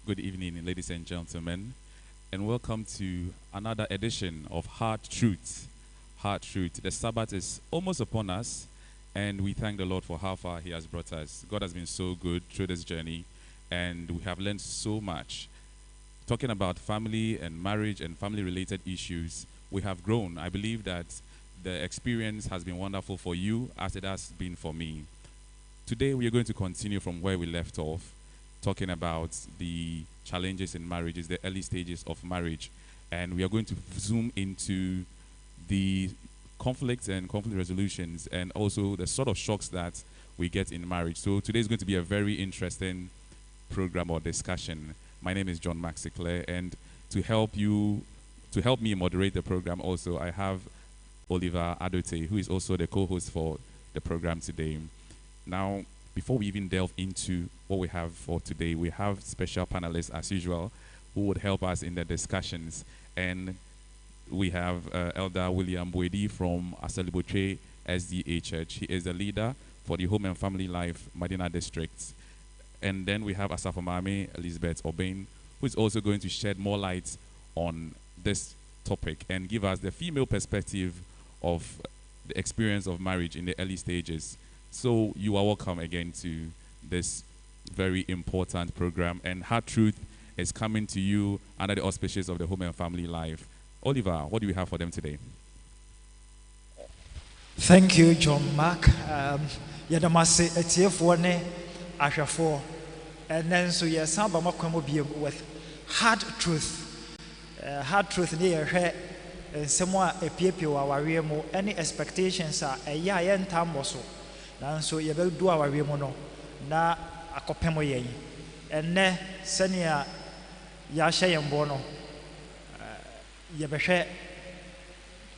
Good evening, ladies and gentlemen, and welcome to another edition of Hard Truth. Hard Truth. The Sabbath is almost upon us, and we thank the Lord for how far He has brought us. God has been so good through this journey, and we have learned so much. Talking about family and marriage and family-related issues, we have grown. I believe that the experience has been wonderful for you as it has been for me. Today, we are going to continue from where we left off, talking about the challenges in marriages, the early stages of marriage. And we are going to zoom into the conflicts and conflict resolutions and also the sort of shocks that we get in marriage. So today is going to be a very interesting program or discussion. My name is John Maxiclair, and to help me moderate the program also, I have Oliver Adote, who is also the co-host for the program today. Now, before we even delve into what we have for today, we have special panelists as usual who would help us in the discussions. And we have Elder William Boedi from Asalibotre SDA Church. He is the leader for the Home and Family Life Madina District. And then we have Asafomame Elizabeth Obain, who is also going to shed more light on this topic and give us the female perspective of the experience of marriage in the early stages. So you are welcome again to this very important program. And Hard Truth is coming to you under the auspices of the Home and Family Life. Oliver, what do we have for them today? Thank you, John Mark. Yadamasi etiefone ahwefo. And then so yes, samba makwamo bi with Hard Truth. Hard Truth ne yehwe nsemo a epiepie wa ware mu any expectations a eya yentambo so. Nanso yebedu awawe mu no na akopemo yen enne senia ya hye yembo no yebehwe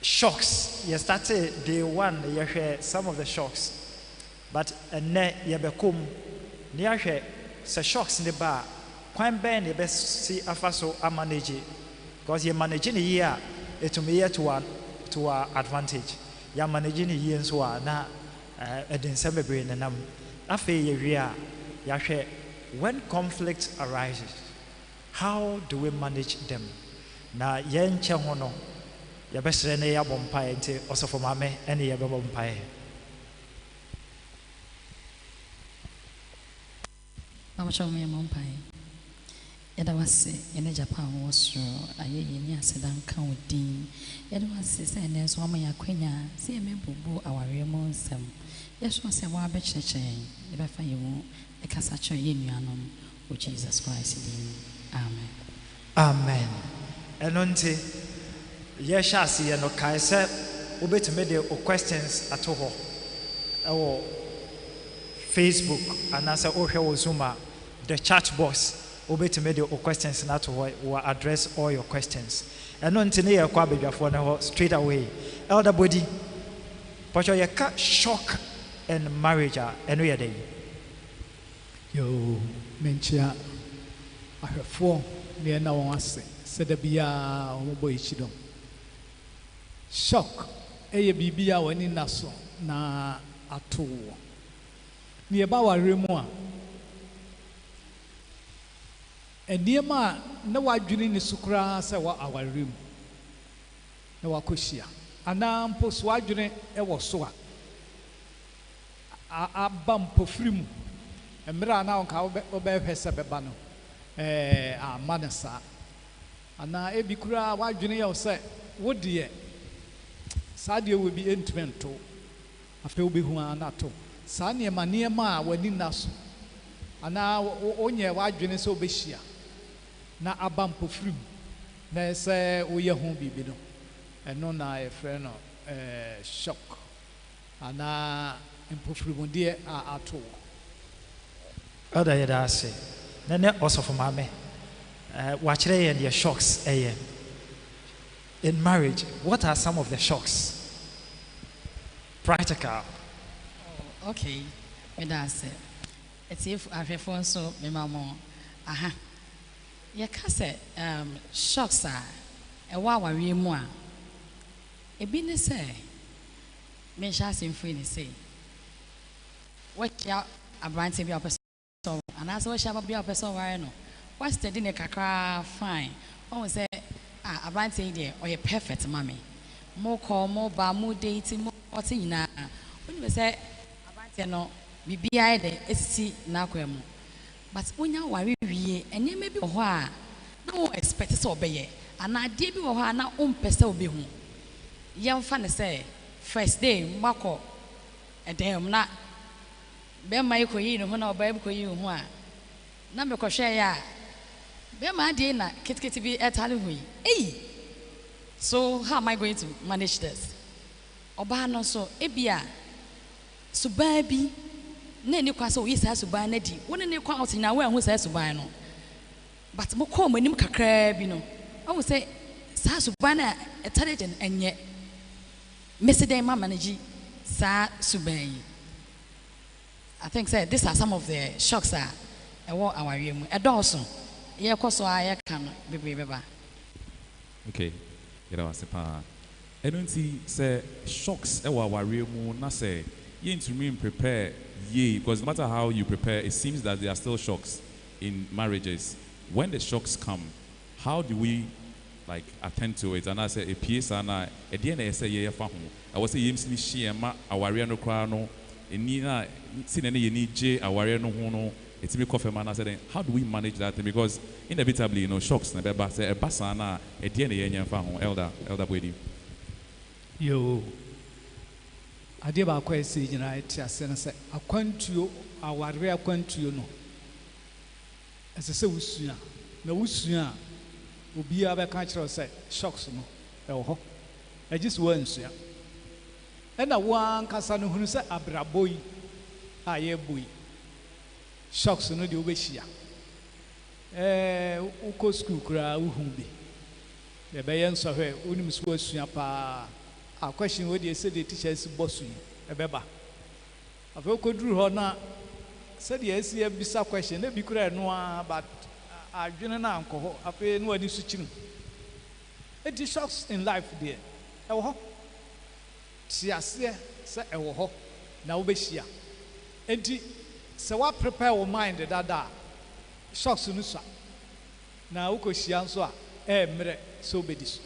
shocks. You started day one, you hear some of the shocks, but enne yebekum ne ahwe se shocks in the bar kwan ben ye be si afaso a manage, because you managing the year it to me to our advantage. You managing the year so na edin sebebre nenam afi yewia yahwe when conflict arises, how do we manage them? Na yenche ho no yebesere ne yabompa ente osofomame ene yebompa Mama chomi mompa yada wase ene Japan was aye ni asedan kan odin yada wase se ne so ama yakwanya se emebubu aware mo nsem yes was wa be cheche e be fa yemu e kasa cho ye nuanom o Jesus Christ din amen amen enonte ye sha se ye no kai se obetime de o questions ato ho ewo Facebook anasa o hwe wo Zuma the chat box obetime de o questions na to ho will address all your questions enonte ne ye kwa bedwafo na ho straight away elder body pacho ye ka shock and marriage and we are there. Yo, mentia ahwefo ne na won ase said bia o boy chidom shock eye bibia wani naso na ato ne ba ware mu a eniema na wadwene ni sukura se wa aware mu na wakohia ana mpo so wadwene e wo so a abam pofrimu emra na onka obehwe se beba no amanasa ana ebikura wadwene ye se wodie saade we bi entmento afa obehu anato saa niema a wani naso ana onye wadwene se obehia na abam pofrimu na se oye ho bibi no eno na e frɛ no shock ana impofrimunde ato other yada say nene also for mame watch and the shocks in marriage. What are some of the shocks? Practical. Oh, okay, me da say it's if afefo so me mama aha ye ka say shocks are e wa ware mu a e bi ne say me sha semfri ne say what ya abrante bi opese so and as we shall be a person ware no What's the dinner kakra fine? Oh, say, I might say, dear, or a perfect mammy. More call, more bar, more dating, more what's in now. When we say, I might say, no, be behind the SC Naquem. But when you worry, and you may be a while, no expect us obey, and I did be a while now, person be home. Young fan say, first day, Marco, a damn not. Bear my queen, when our baby queen, who number crochet, ya. Bear my dinner, kitty be at Halloween. Eh? So, how am I going to manage this? Obano so, Ebia, so baby, Nanny Quasso is as to buy Neddy. When any quality now, who says to buy no. But Moko, when you crab, you know, I would say, Sasubana, intelligent and yet, Mr. Dama manage Sa Subay. I think said these are some of the shocks that our room. A Dawson. Yeah, cause I can be. Okay, you know, I don't see say shocks our room. Not say you need to remain prepared. Because no matter how you prepare, it seems that there are still shocks in marriages. When the shocks come, how do we like attend to it? And I say a piece and at the end I say yeah, I was saying yimsini shema aware no kra no enina sinene yeni je aware no ho no etimi coffee man. I said how do we manage that thing? Because inevitably shocks na be say e basa na at the end yenya fa ho elder Bwedi. Yo adeɛ baako a ɛsɛ gyina ɛte ase no sɛ akwantuo aware akwantuo no ɛsɛ sɛ wosua na wosua a obiara bɛka kyerɛ sɛ shocks no ɛwɔ hɔ ɛgye sɛ woansua ɛna woankasa no hunu sɛ abrabɔ yi a yɛbɔ yi shocks no deɛ wobɛhyia wokɔ school koraa wohu bi yɛbɛyɛ nsɔhwɛ wonim sɛ woasua paa a question what you said the teachers boss you a beba. I've could drew her now. Said yes, you have some question. They be correct no, but I didn't uncle. I pay no any switching. It is shocks in life, dear. Oh, see, I say, oh, now be here. And so what prepare our mind that shocks in the now, who she answer, so be this.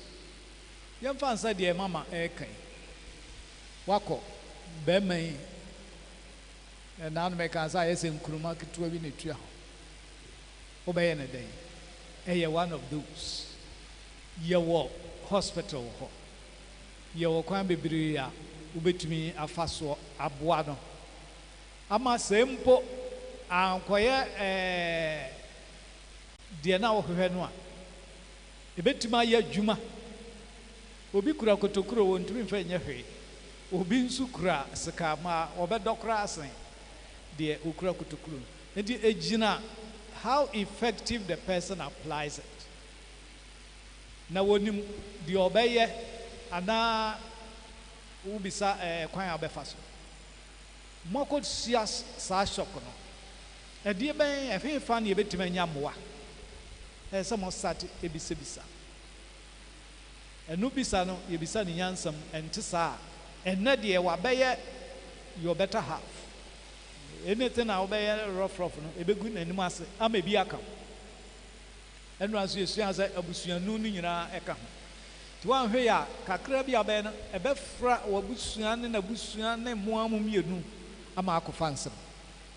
Young fans said, dear Mamma, Wako, Bemay, and now make as I say, Kurumaki to a minute. Obey in a day. A one of those. Your hospital. Your Kwambi Bria, ubit me a faso abuano. Ama sempo, and quiet dear now who had one. A bit to my Juma. Obi kura kotokuro won tumi fa nya hwe obi nsu kura sekama obedokra asen de okura kotokuro enti ejina how effective the person applies it na wonim de obeye ana ubisa kwan abefa so moko sia sa shop no e de ben efe fa na ebetuma nya moa se mo start ebisebisa enu bisa no ye bisa ni nyansam enti saa enne de wa beye your better half anything na obeye rough no ebegu nanim ase ama bi aka enu aso yesu ase abusuanu ni nyina eka ho ti wan hwe ya kakra bi abe no ebefra wabusuan na busuan na moamu mienu ama akofa nsem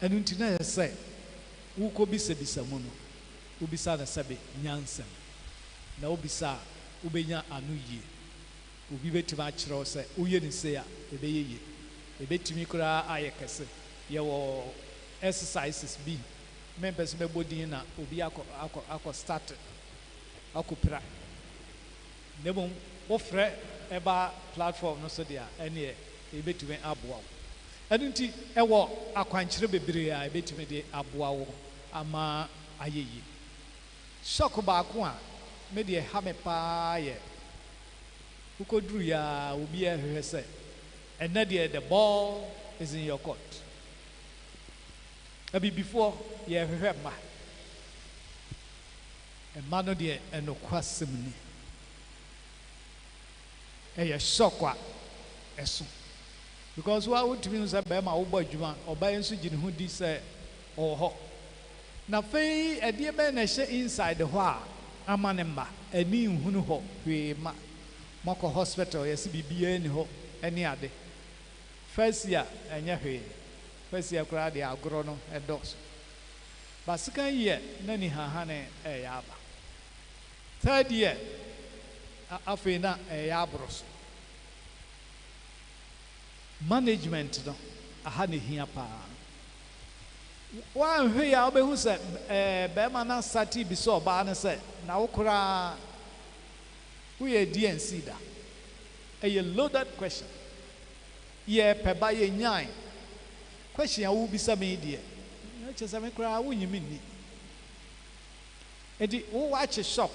enu nti na yese wo ko bisa mu no ubisa na sabe nyansam na ubisa ubenya anuye obi betima kyerɛw sɛ uye ni se a ebeyeye ebetimi kura ayekese ye wo exercises bi members me bodin na obi akɔ start akopra nebo wo frɛ eba platform no so dia ɛne ebetimi aboa ɛno nti ɛwɔ akwankyerɛ bebree a ebetimi de aboa wo ama ayeye shock baako a me de ha me pa ye ukodru ya obi ehwe se ena de the ball is in your court abi before ye ehwe ma e ma no de enokwasem ni e ye shock a eso because wa wotumi no se be ma wo bo adwuma oba enso gine ho di se oho na fei ɛdeɛ bɛn na ɛhyɛ inside hɔ a ama ne mma ani nhunu hɔ hwee ma mɔkɔ hospital yɛsi biribiara ni hɔ ɛne ade first year ɛnyɛ hwee first year koraa de agorɔ no ɛdɔɔso but second year na ni haha ne ɛyɛ aba third year afei na ɛyɛ aboro so management no aha ne hia paa wanhwɛ a wobɛhu sɛ bɛrima no sate bi sɛ ɔbaa no sɛ na wo koraa woyɛ DNC da ɛyɛ loaded question yɛpɛ ba yɛnyae question a wobisa me deɛ kyɛ sɛ me koraa wonyim nni enti wowakye shock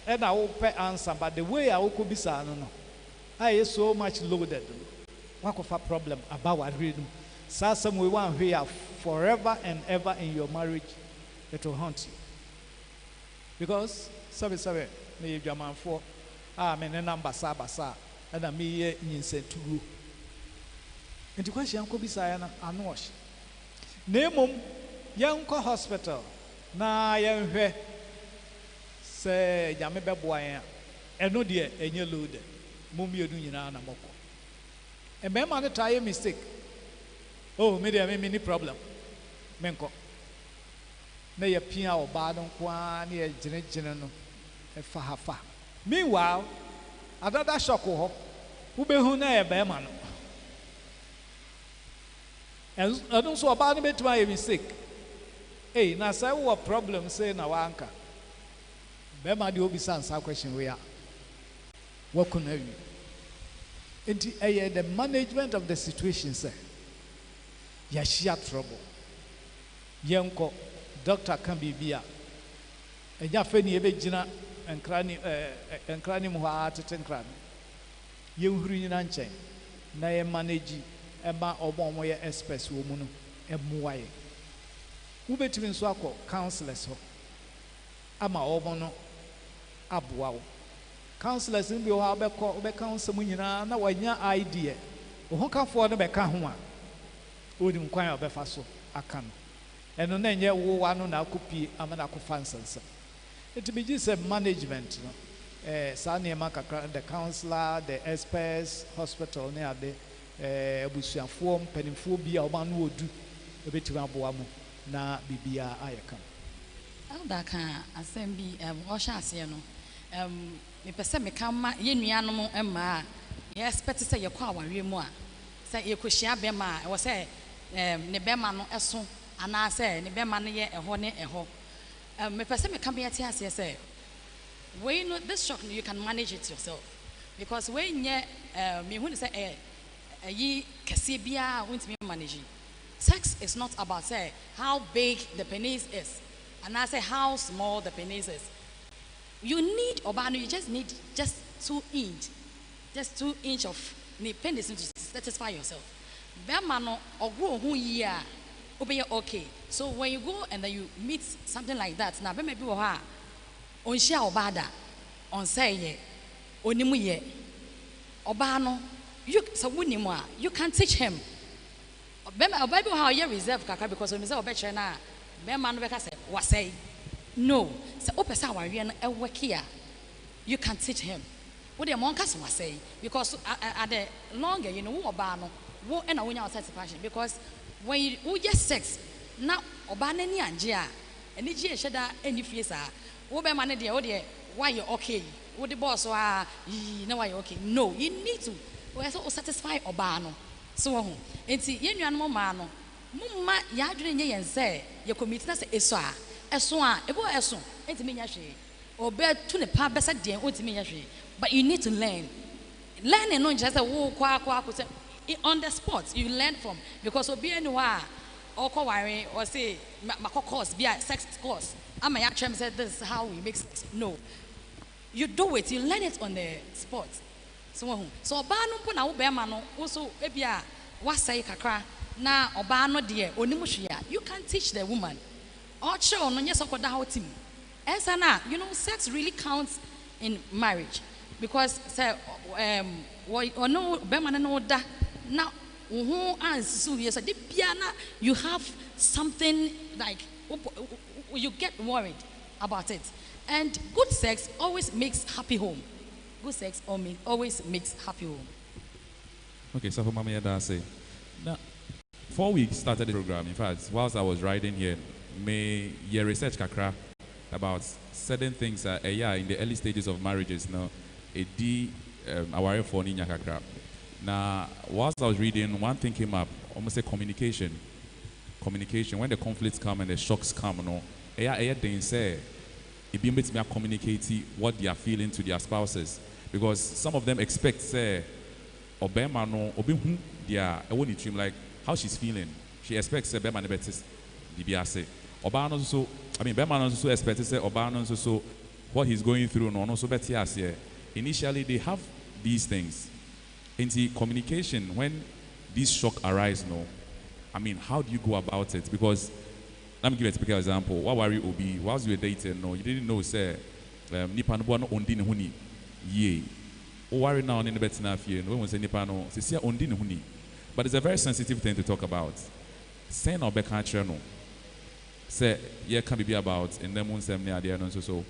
ɛna wopɛ answer but the way a wokɔbisaa no no ayɛ so much loaded wakɔfa problem aba wareɛ no saa asɛm wei wanhwɛ a forever and ever in your marriage it will haunt you because sɛbesɛbe meyɛ dwamanfoɔ a me ne nam basa ɛna meyɛ nyinsɛntuo nti kwahyia nkɔbisaeɛ no ano ɔhye na mmom yɛnkɔ hospital na yɛnhwɛ sɛ nyame bɛboa yɛn a ɛno deɛ ɛnyɛ loaded mo mmienu nyinaa na mɔkɔ mmarima no taa yɛ mistake oh me deɛ me ni problem menkɔ na yɛpia ɔbaa no nko ara na yɛgyinagyina no ɛfa ha fa meanwhile adada shock wɔ hɔ wobɛhu na yɛ bɛrima no ɛno nso ɔbaa no bɛtumi ayɛ mistake ei na sɛ wowɔ problem sei na woanka bɛrima deɛ wobisa nsa question wei a woaku no awie nti ɛyɛ the management of the situation sɛ yɛahyia trouble yɛnkɔ doctor ka biribi a ɛnya fɛ ne yɛbɛgyina nkra ne mu hɔ a tete nkra no yɛnhuru nyina nkyɛn na yɛmanage ɛma ɔmo yɛ experts wɔ mu no ɛmmoa yɛ wobɛtumi nso akɔ counselors hɔ ama ɔmo no aboa wo counselors no bi wɔ hɔ a wobɛka nsɛm nyinaa na wanya idea wo ho kafoɔ no bɛka ho a wonim kwan a wɔbɛfa so aka no ɛno na ɛnyɛ wowa no na akɔpie ama no akɔfa nsɛnsɛm nti megye sɛ management no saa nneɛma kakra the counselor the experts hospital ne ade abusuafoɔ mpanimfoɔ bi a ɔma no wɔdu ɛbɛtumi aboa mu na biribiara ayɛ ka Elda ka asɛm bi ɔhyɛ aseɛ no mepɛ sɛ meka ma yɛnnuanom mmaa yɛ expect sɛ yɛkɔ awareɛ mu a sɛ yɛkɔhyia bɛma a ɛwɔ sɛ ne bɛma no ɛso anaasɛ ne bɛma no yɛ ɛhɔ ne ɛhɔ mepɛ sɛ meka bɛyɛ te aseɛ sɛ wei no this shock you can manage it yourself because wei nyɛ mehu ne sɛ ɛyi kɛseɛ biara wontumi manage sex is not about say how big the penis is and I say how small the penis is. You need obano, you just need just 2 inch of the penis to satisfy yourself. Bemano or grow who year obey okay. So when you go and then you meet something like that, now maybe on share obada on say onimuye obano you so you can teach him. Bible how you reserve kaka because when you say obeche na bema no beka say wasay no say opesa wawe no e work here you can teach him what the monk was say because at the longer you know oba no wo e na wonya satisfaction because when you just sex na oba na ni anje a eni ji eheda eni fie sa wo be ma ne de wo de why you okay wo the boss wa na why you okay no you need to so satisfy oba no so ho enti yenuanom ma no mumma ya adwene nye yen se ye committee na se eso a ebo eso enti menya hwe obe to ne pa besa den enti menya hwe but you need to learn no just say wo kwa say on the spot you learn from because obi anywhere or ko wire or say makọ course be a sex course am I actually said this is how we make sex no you do it you learn it on the spot so oba no po na wo be ma no wo so e bia wasai kakra na oba no de onimu hwea you can teach the woman or show no yes okoda how team esa na you know sex really counts in marriage because say no be ma no da na wo ansu yes de bia na you have something like you get worried about it. And good sex always makes happy home. Good sex always makes happy home. Okay, so for Mama Yada say, now, 4 weeks started the program. In fact, whilst I was riding here, may your research kakra about certain things in the early stages of marriages. Now, our for ninya kakra. Now, whilst I was reading, one thing came up. Almost say communication. Communication. When the conflicts come and the shocks come, they say it be makes me communicate what they are feeling to their spouses, because some of them expect say obema no obi hu dia e woni trim like how she's feeling. She expects say bema ne betis dibiase oba no so bema no so expect say oba no so what he's going through no so betiase. Initially they have these things in the communication. When these shock arise, how do you go about it? Because let me give a typical example. What worry Obi, whilst you were dating, you didn't know, say, nipa no bono ondini huni, ye. O worry now in the bed na fear, no one say nipa no, say ondini huni. But it's a very sensitive thing to talk about. Say no be country no. Say, yeah, can be about, and then one say me idea no so.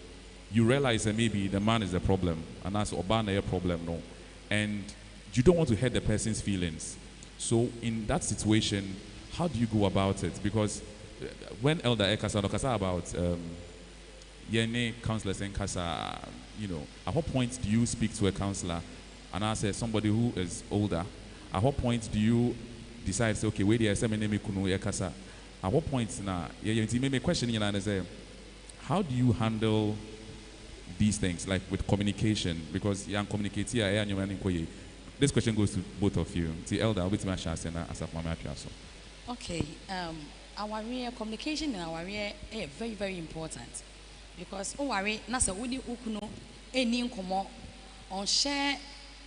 You realize that maybe the man is the problem, and that's Obana a problem, no. And you don't want to hurt the person's feelings. So in that situation, how do you go about it? Because when Elder Ekasa about Yene counselors and Kasa, at what point do you speak to a counselor and I say somebody who is older? At what point do you decide, say, okay, wait there, say me kunu Ekasa? At what point now? Me question and say, how do you handle these things, like with communication? Because young communicate here, this question goes to both of you. The Elder, I'll be to my chance and Asaf Mama Piasso. Okay, our communication in our area is very, very important, because nasa udi ukuno eni nkomo on share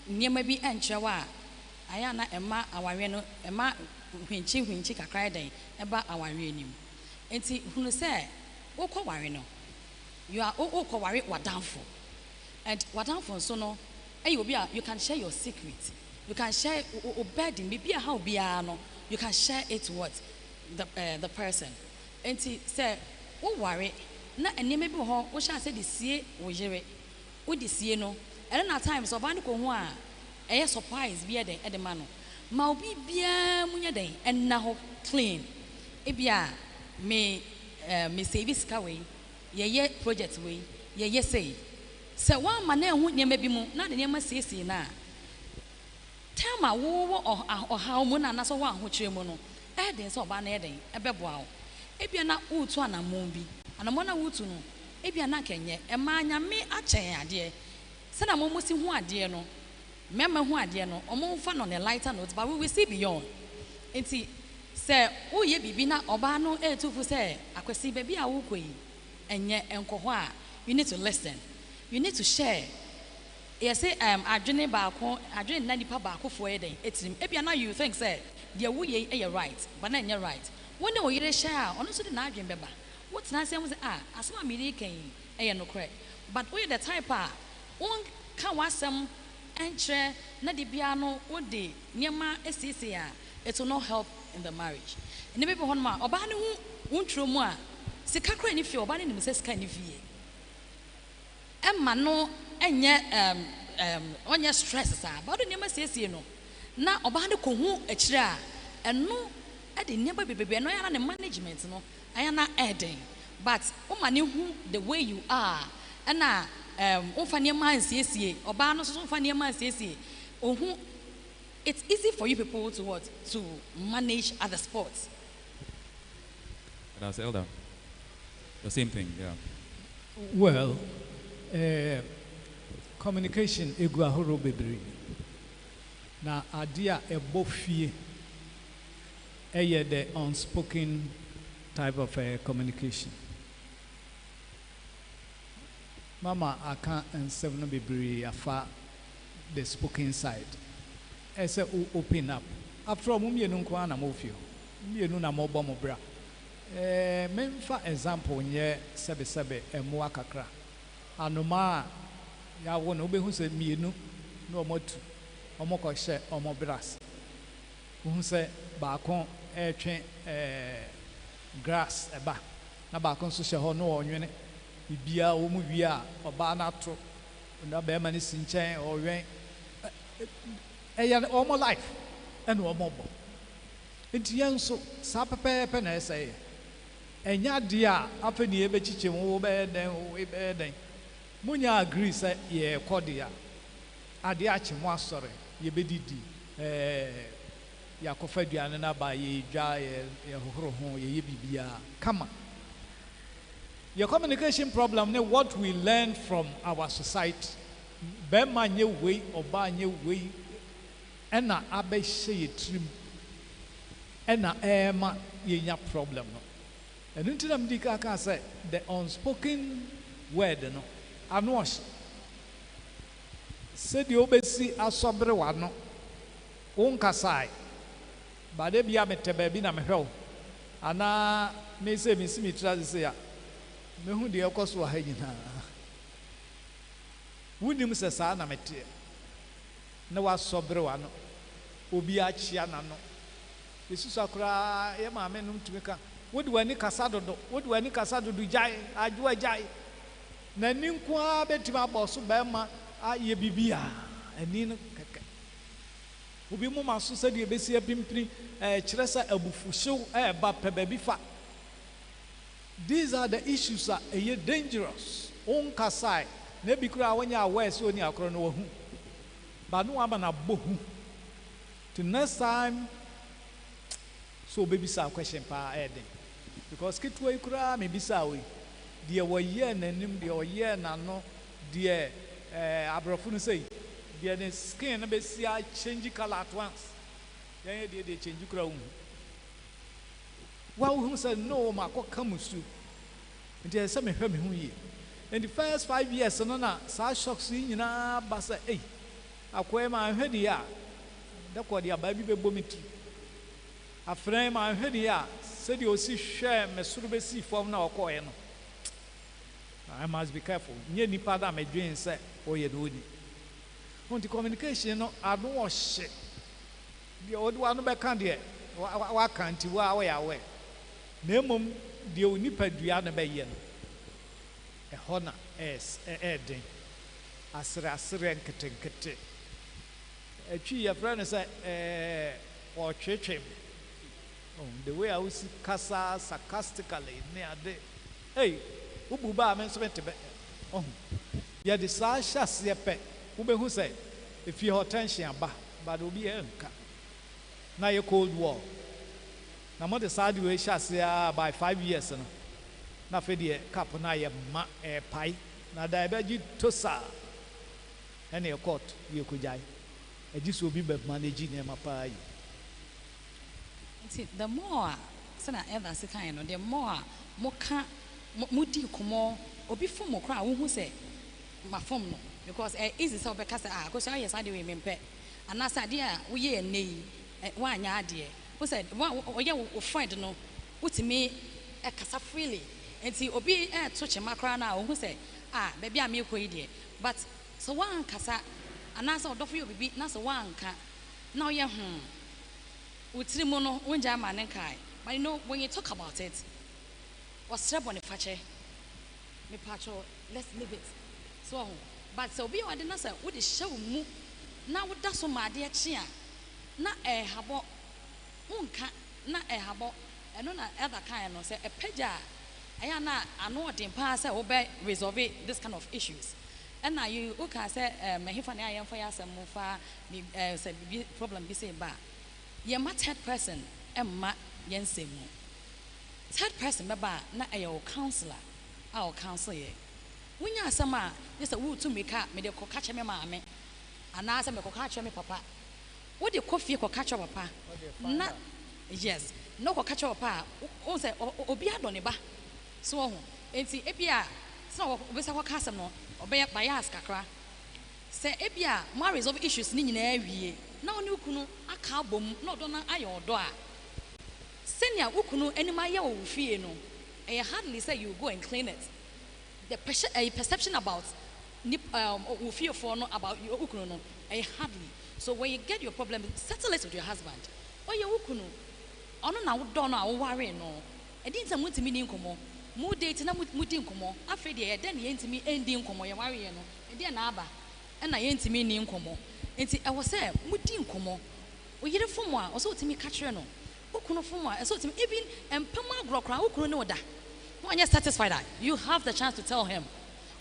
maybe enchewa ayana ema aware no ema hwinchi kakra den eba aware nim enti hunu say wokọ ware no you are wokọ ware wadanfo, and wadanfo so no you can share your secret, you can share burden maybe how bia no, you can share it with the person. And say, oh worry, na ene maybe ho wo sha say the sie wo yere wo the sie no, and at times so ban ko ho a e surprise bia den e de ma no ma obi bia munya den en na ho clean e bia me save ska we ye project we ye say one man na hu nyema bi mu na de nyema siesie na tell ma wo or how mu na so wa ho kire mu no den so ba na den ebeboa wo ebia na utu anamon bi anamon na utu no ebia na kenye e ma nyame achen ade se na mo si hu ade no mema hu ade no omo fa no ne lighter note, but we will see beyond. Enti se wo ye bibi na oba no etufu se akwesi baby a wo koi enye enkoho a you need to listen, you need to share. Yes, say adwene baako adwene na nipa baako fo ye den etirim ebia na you think say the wo ye e right but na enye right when o yire share ono so de na adwene beba what na say say asema me kan e no correct, but we the type on kan wasem enche na de bia no wo de nyema esisi a it will not help in the marriage. And maybe one ma oba ne hu ntro mu a sika kra ni fie oba ne nim se sika ni fie emma no enye onye stress sa but the nyema siesie no na oba ne ko hu akire a eno e de nyeba bebebe no ya na management no aya na eden, but o ma ne hu the way you are na umfa nyema siesie oba no so umfa nyema siesie ohu. It's easy for you people to manage other sports. That's Elder. The same thing, yeah. Well, communication egu ahoro bebre. Na adia ebofie the unspoken type of communication. Mama aka nsem no bebre afa the spoken side. As a open up. After all, mumienu nko na mofio. Mumienu na mo bɔ mo bra. Memfa example nye sebe emo akakra. Anoma ya wo no behu se mienu na omotu. Omoko hye omo bras. Hu se ba kon etwe grass eba. na baako nso hyɛ hɔ no ɔnwene bibia wo mu wie a ɔbaa no ato na bɛrima no si nkyɛn ɔwɛn ɛyɛ ɔmo life ɛna ɔmo bɔ nti yɛn nso saa pɛpɛɛpɛ na ɛsɛ yɛ ɛnyɛ adeɛ a afɛ ne yɛbɛkyikyɛ mu wo bɛyɛ dɛn wo bɛyɛ dɛn munya agree sɛ yɛkɔ deɛ a adeɛ akye mo asɔre yɛbɛdidi yɛakɔfa aduane no aba yɛdwa yɛhohoro ho yɛyɛ biribiaa kama your communication problem ne what we learn from our society bɛrima nyɛ wei ɔbaa nyɛ wei ɛna abɛhyɛ yɛ tirim ɛna ɛɛma yɛnya problem no ɛno nti na medi ka sɛ the unspoken word no ano ɔhyɛ sɛdeɛ wobɛsi asɔbere w'ano wonkasae bade bia metɛ baabi na mehwɛ wo anaa mesɛ mesi metiri ase sɛ a mehu deɛ ɛkɔ so wɔ ha nyinaa wonim sɛ saa na meteɛ na woasɔbere w'ano obi akyea n'ano ɛsusua koraa yɛ maame nom tumi ka wode w'ani kasa dodo gyae adwoa gyae n'ani nko ara bɛtumi abɔ so bɛrima ayɛ biribi a ani no kɛkɛ obi moma so sɛdeɛ ɛbɛsi apimpini kyerɛ sɛ abufuhyew ɛɛba pɛ baabi fa these are the issues a ɛyɛ dangerous wonkasae na bi koraa wonyɛ aware sɛ ɔni akorɔ no wahu ba no wama no abɔ hu to next time so wobɛbisa question paa ɛyɛ den because ketewa yi koraa mebisa wo yi deɛ wɔyɛɛ n'anim deɛ ɔyɛɛ n'ano deɛ aborɔfo no sɛ deɛ ne skin no bɛsi a change color at once yɛnyɛ deɛ change koraa wohu sɛ no makɔka mu su nti ɛsɛ sɛ mehwɛ me ho yie in the first 5 years no na saa shocks yi nyinaa ba sɛ ei akɔɛ ma ahwɛ deɛ a dɛkɔ deɛ abaa bi bɛbɔ me ti afrɛ ma ahwɛ deɛ a sɛdeɛ ɔsi hwɛ me soro bɛsi fam na ɔkɔɛ no I must be careful nyɛ nipa da medwen sɛ ɔyɛ no ɔni nti communication no ano ɔhye deɛ ɔde wano bɛka deɛ waka nti wo a wɔyɛ awɛ na mmom deɛ onipadua no bɛyɛ no ɛhɔ na ɛɛden aserɛ nketenkete atwi yɛfrɛ no sɛ ɔtwetwem the way a wosi kasa sarcastically ne ade ei wobu ba a me nso mete bɛ yɛde saa hyɛ aseɛ pɛ wobɛhu sɛ ɛfie hɔ tension aba but obi ɛnka na yɛ cold war na mode saa de wei hyɛ aseɛ by 5 years no na afei deɛ cap no ayɛ ma ɛpae na da ɛbɛgye tosa ɛne yɛ court yɛkɔgyae agye sɛ obi bɛmanage nneɛma paa yi nti the more a sɛna ɛda se kae no the more a moka mudi nkɔmmɔ obi fom mo koraa wohu sɛ mafom no because easy sɛ wobɛka sɛ akɔsɛ ayɛ saa deɛ wei mempɛ anaasɛ adeɛ a woyɛ ɛnnɛ yi woanyɛ adeɛ wo sɛ ɔyɛ wo friend no wotumi ɛkasa freely nti obi ɛɛto kyema koraa no a wohu sɛ baabi a meekɔ yi deɛ but sɛ woankasa anaasɛ ɔdɔfo yɛ obibi na sɛ woanka na woyɛ wo tiri mu no wongya ama ne nkae but you know when you talk about it ɔsrɛ bɔ ne fakyɛ mepatwɔ let's leave it so but sɛ obi ɔde na sɛ wode hyɛ wo mu na woda so ma adeɛ kye a na ɛhabɔ wonka na ɛhabɔ ɛno na ɛda kae no sɛ ɛpagya a ɛyɛ na ano ɔden paa sɛ wobɛ resolve this kind of issues ɛna you woka sɛ mahefa ne a yɛmfa yɛ asɛm mu fa sɛ bibi problem bi sɛ ba yɛma third person ɛmma yɛnsɛm mu third person bɛba na ɛyɛ wo counselor a wo counsel yɛ wonya asɛm a yɛ sɛ wotumi ka mede kɔka kyɛ me maame anaasɛ mekɔka kyɛ me papa wode kɔ fie kɔka kyɛ papa na yes na wokɔka kyɛ papa a wo sɛ obi adɔ ne ba so wɔ ho enti ebi a sɛ wobɛsɛ kɔka asɛm no ɔbɛyɛ bias kakra sɛ ebi a mo resolve issues ne nyinaa awie na wo ne wo kunu aka abɔ mu na ɔdɔ no ayɛ ɔdɔ a sɛnea wo kunu anim ayɛ wɔ wo fie no ɛyɛ hardly say you go and clean it the perception about wo fiefoɔ no about wo kunu no ɛyɛ hardly so when you get your problem settle it with your husband ɔyɛ wo kunu ɔno na wodɔ no a woware no ɛdi nsɛm wotumi ni nkɔmmɔ mu date na mu di nkomo afre de ye den ye ntimi endi nkomo ye ware ye no e de na aba e na ye ntimi ni nkomo enti e wo se mu di nkomo o yire fom a o so timi ka kire no o kuno fom a e so timi even empam agrokra o kuno ne oda no anya satisfied that you have the chance to tell him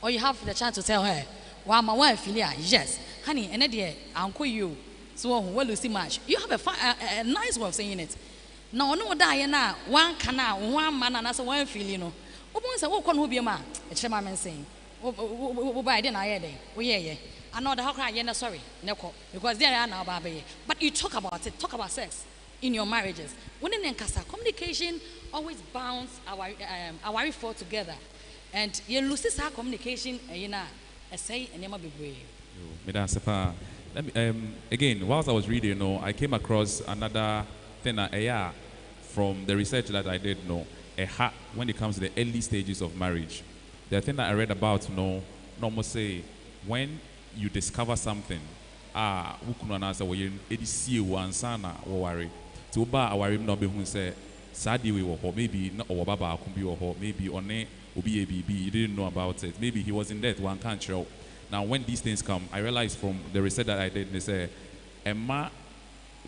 or you have the chance to tell her wa ma wa filia yes honey ene de anko you so we lose much you have a nice way of saying it na ono oda ye na wan kana wo amma na so wan fili no obon se wo kɔ no biam a e kyerɛ ma men sen wo ba ide na ye den wo ye another how cry ye na sorry ne kɔ because there are now ba be but you talk about sex in your marriages when in nkasa communication always bounds our effort together and you lose this communication you know say enema bebre let me again whilst I was reading I came across another thing from the research that I did when it comes to the early stages of marriage. The thing that I read about normal say when you discover something ukuna say we edisi wansana wo ware to ba aware no be hu say sadi we wo maybe na o baba akumbi wo maybe one obi abb you didn't know about it, maybe he was in debt one can't show. Now when these things come I realized from the research that I did they say Emma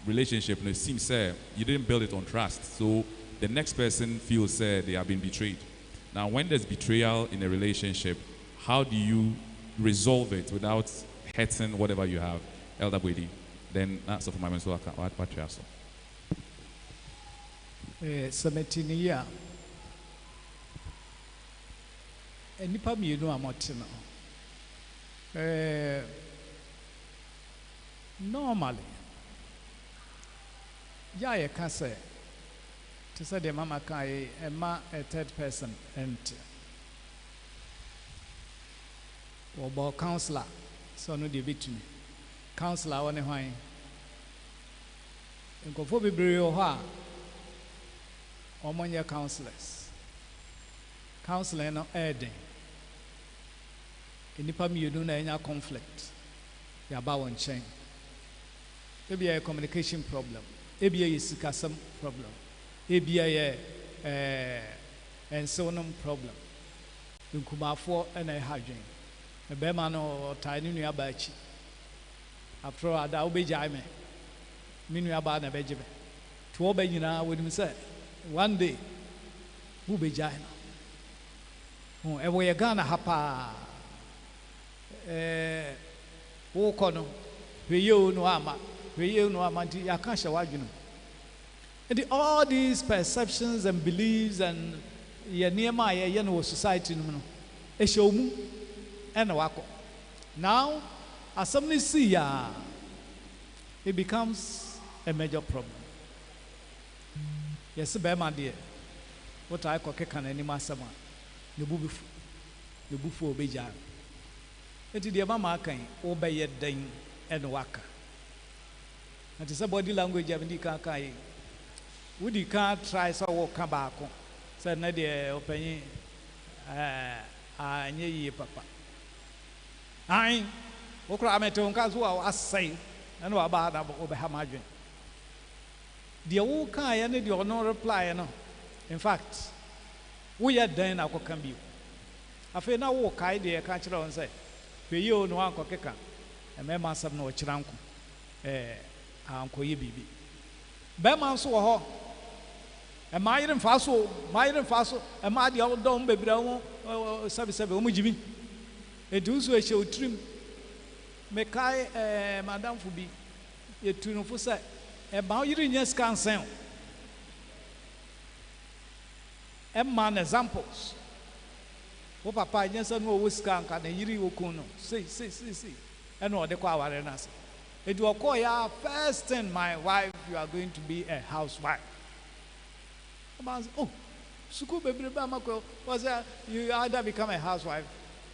relationship it seems you didn't build it on trust, so the next person feels they have been betrayed. Now when there's betrayal in a relationship, how do you resolve it without hurting whatever you have? Elder Bwedi, then that's for my mental what you ask. 17 year enipa mienu amote no normally ya ye ka say to say the mama kai a third person and about counselor so no dey betumi counselor woni hwan nkofo bebree o ha omonye counselors counselor no eden enipa mienu na enya conflict ya ba won chen maybe a communication problem maybe a sikasam problem maybe a and so on problem nkumafo na hadwen ebe ma no tiny nua ba chi after ada obejai me nua ba na beje me to oba nyina wonim say one day who bejai no e wo ye Ghana hapa wo kono hweye no ama nti ya ka hye wadwenu. And all these perceptions and beliefs and ye niema ye no society no e hye omu and wako. Now as somebody see ya it becomes a major problem. Yes be ma de what I kokeka na anima sama ne bufu obeja enti de mama kan obeye den and waka. And it's a body language of the kai. Would you can't try so walk back? Said Nadia opening ye papa. I Okrametonkas who I say and what about Oberhamajin. The old kai and the no reply. No, in fact, we are then I can be. I feel now walk idea catch and say, you no uncle Keka, and my master no chiranko. Uncle Bibi. Beman so ho. Am I in Faso? Am I the old dome baby? Service Omujimi. A do's a show trim. Mekai, Madame Fubi. A tune for say. About you in yes cancer. A man examples. Oh, Papa, yes, I know Wisconsin and Yiri Okuno. See. And what the Quawarenas. It will call ya first thing, my wife, you are going to be a housewife. Oh, Suku baby Bamako was you either become a housewife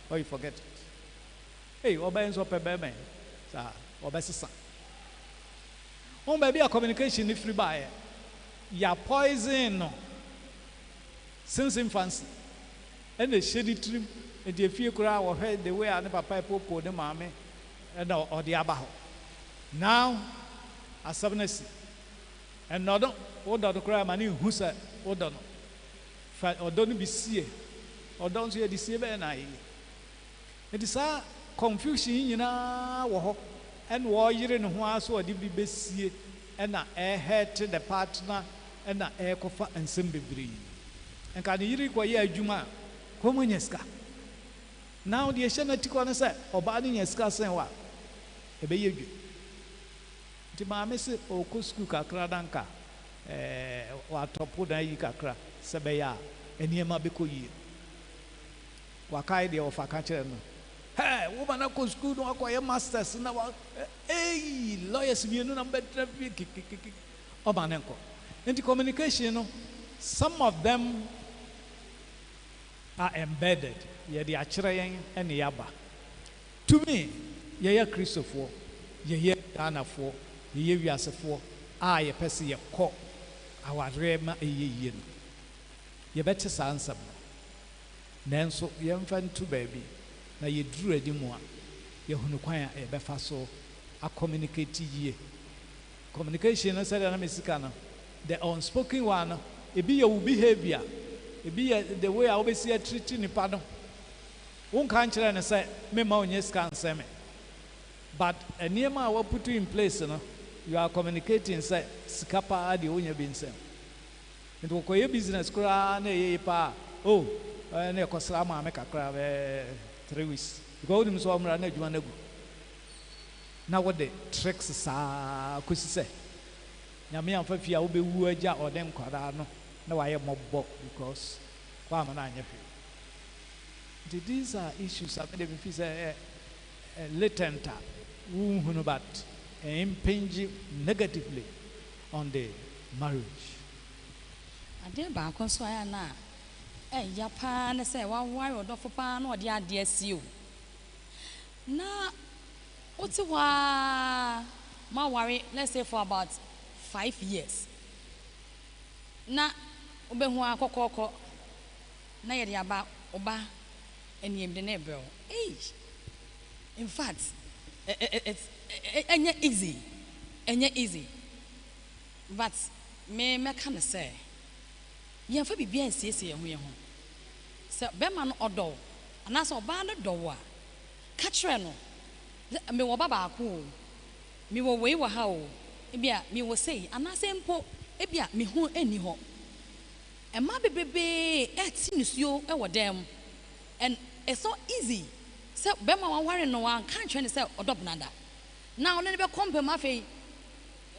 or you forget it. Hey, obeys up a baby, sir, or best son. Oh, baby, a communication if you buy it. Ya poison since infancy. And the shady trim, and the few crowd or head the way I never pipe or the mammy and or the abajo. Now, as somebody and no, what the cry, my new who said, what done ɔdɔ no bi sie ɔdɔ nso yɛde sie bɛyɛ na ayɛ nti saa confusion yi nyinaa wɔ hɔ ɛna wɔyere ne ho ara so ɔde bi bɛsie ɛna ɛhɛte the partner ɛna ɛkɔfa nsɛm bebree nka ne yere kɔyɛ adwuma a kɔmɔ nyɛ sika na deɛ ɛhyɛ no ati kɔ no sɛ ɔbaa no nya sika sɛn wɔ a ɛbɛyɛ dwe nti maame sɛ ɔkɔ sukuu kakra danka watɔpo dan yi kakra sɛ bɛyɛ a nneɛma bɛkɔ yie wakae deɛ ɔfa ka kyerɛ no woma no akɔ sukuu no wakɔyɛ masters na lawyers mmienu na mbɛtena fie kikikiki ɔma ne nkɔ nti communication no some of them are embedded yɛde akyerɛ yɛn ɛne yɛaba to me yɛyɛ kristofoɔ yɛyɛ ghanafoɔ yɛyɛ wiasefoɔ a yɛpɛ sɛ yɛkɔ awareɛ ma ɛyɛ yie no yɛbɛte saa nsɛm no nanso yɛmfa nto baabi na yɛduru anim a yɛhunu kwan a yɛbɛfa so acommunicate yie communication no sɛdeɛ na mesika no the unspoken one no ebi yɛ wo behavior ebi yɛ the way a wobɛsi atriti nipa no wonka nkyerɛ no sɛ mema onyɛ sika nsɛme but nneɛma a wɔputu in place no you are communicating sɛ sika paa deɛ wonya bi nsɛm nti wɔkɔyɛ business koraa na ɛyɛ yi paa na ɛkɔsra maame kakra bɛɛ 3 weeks because wonim sɛ ɔmmra na adwuma no agu na wode tricks saa kɔsi sɛ nyame amfa fie a wobɛwu agya ɔde nkwadaa no na wayɛ mmɔbɔ because woama no anyɛ hwee nti these are issues a mede mefi sɛ latent a wonhunu but impinge negatively on the marriage adeɛ baako nso ayɛ na ɛyɛ paa ne sɛ waware ɔdɔfo paa na ɔde adeɛ si o na wote hɔ a maware let's say for about 5 years na wobɛhu a kɔkɔɔkɔ na yɛde aba ɔba aniɛmde ne ɛbrɛ wo in fact ɛnyɛ easy but mɛka ne sɛ yɛmfa biribiara nsiesie yɛn ho sɛ bɛrima no ɔdɔ wo anaasɛ ɔbaa no dɔ wo a ka kyerɛ no mewɔ ba baako o mewɔ wei wɔ ha o ebia mewɔ sei anaasɛ mpo ebia me ho ani hɔ ɛma bebrebee ɛte nsuo ɛwɔ dɛm and it's so easy sɛ bɛrima waware no wanka nkyerɛ ne sɛ ɔdɔ benada na ɔne ne bɛkɔ mpɛm afei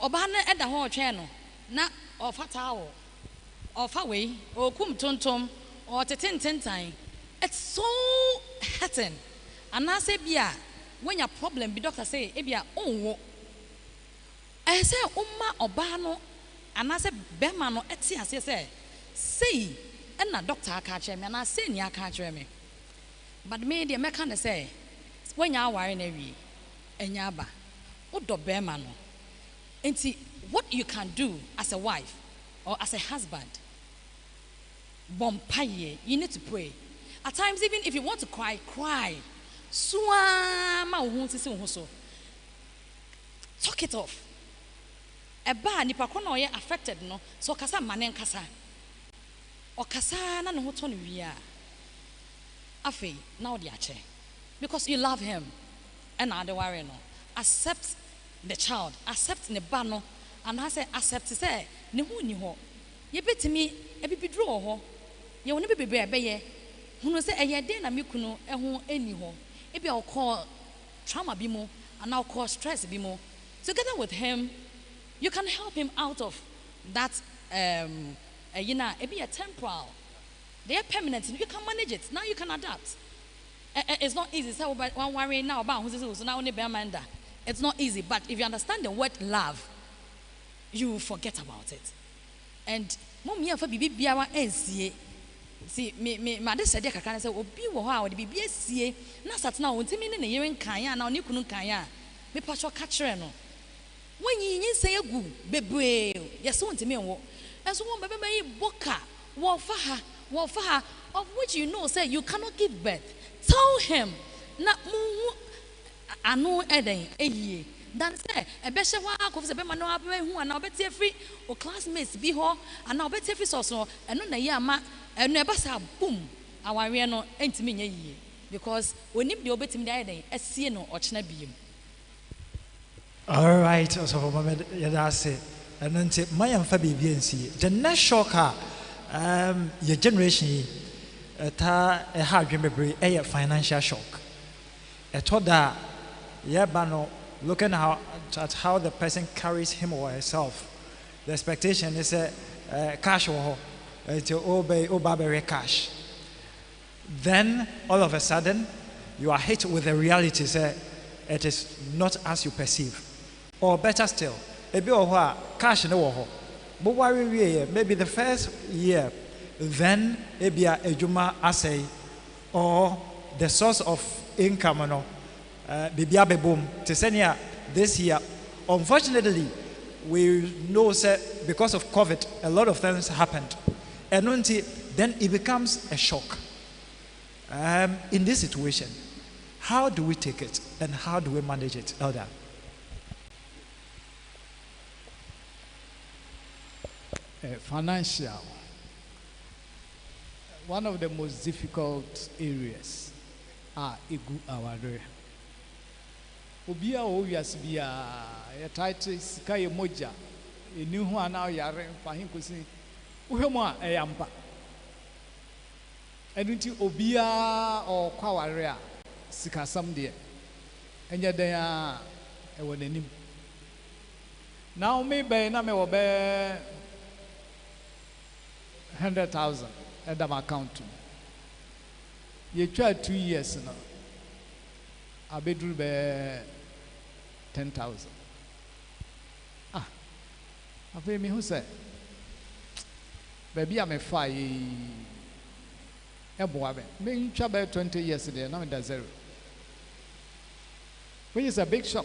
ɔbaa no ɛda hɔ ɔtwɛn no na ɔfa taawo ɔfa wei ɔkum tontom ɔtete ntentan it's so hurting anaasɛ bia wanya problem bi doctor say ebia onwo ɛsɛ umma ɔbaa no anaasɛ bɛrima no ɛte aseɛ sɛ sei ɛna doctor aka kyerɛ me anaasɛ ni aka kyerɛ me but me deɛ mɛka ne sɛ wanya aware na wie ɛnya aba wodɔ bɛrima no nti what you can do as a wife or as a husband bompaye you need to pray at times even if you want to cry suama wo sisi wo so talk it off eba nipa ko na oyɛ affected no so kasa mane nkasa okasa na ne ho to no wi a afei na odi ache because you love him and ade worry no accept the child accept ne ba no and I say accept say ne ho ni ho ye betimi ebibidro ho ye woni bebebe ebeye hunu say eye den na mekunu ho eni ho ebi a call trauma bi mo and now call stress bi mo together with him you can help him out of that you know ebi a temporal they are permanent you can manage it now you can adapt it's not easy say one worry now about who so now only be amanda it's not easy but if you understand the word love you will forget about it and mom here for bibi biawa ensie see me de sede kakra say obi wo ho a de bibi asie na satna wontimi ne yere nkan ya na oni kunu nkan ya me pacho ka kire no wanyi say egu bebre yes wontimi enwo enso won bebe yi boka wo fa ha of which you know say you cannot give birth tell him na mu anu eden eyie dan say e be hye wa akofo se be ma no abehu ana obeti free o classmates bi ho ana obeti free so so eno na yi ama eno e ba sa boom aware no entimi nya yiye because onim de obetim de ayen esie no ochena biem. All right, so for moment yadase and then say my and fabi BNC the next shocker your generation ta a hard dream a financial shock a thought that yeah bano looking at how the person carries him or herself. The expectation is a cash or to obey cash. Then all of a sudden you are hit with the reality say it is not as you perceive. Or better still, cash no ho. But worry maybe the first year, then ebia ejuma asay or the source of income no bibia be boom. Tesenia this year, unfortunately, we know that because of COVID, a lot of things happened, and then it becomes a shock. In this situation, how do we take it and how do we manage it, Elder? Financial, one of the most difficult areas are igu aware. Obia o wias bia ya title sika ye moja eni hu ana yare fahin kosi uhwemu a eyampa enunti obia o kwaware a sika sam de enye den a ewo nanim now me be na me wo be 100,000 at my account. You try 2 years now. I bedroom be 10,000. I pay me who say, baby, I'm a fire. A boy, me try by 20 years there. Now it's zero. When it's a big shock,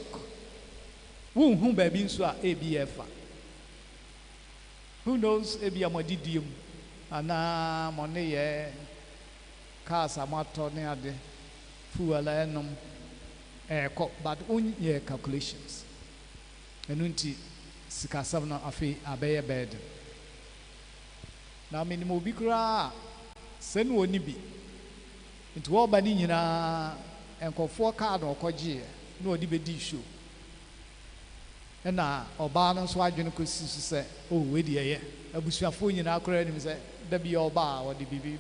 who baby so ABF? Who knows ABM or DDM? Ana money ye cars amato ne ade fuel enum but unye calculations enunti sika sam na afi abeye bed na minimum bi kura sen woni bi nti wo ba ni nyina enkofo card okogie na odi be di show na oba no so adwene ko sisi se oh we di ye abusuafo nyina akora nim se da bi oba wo di bibi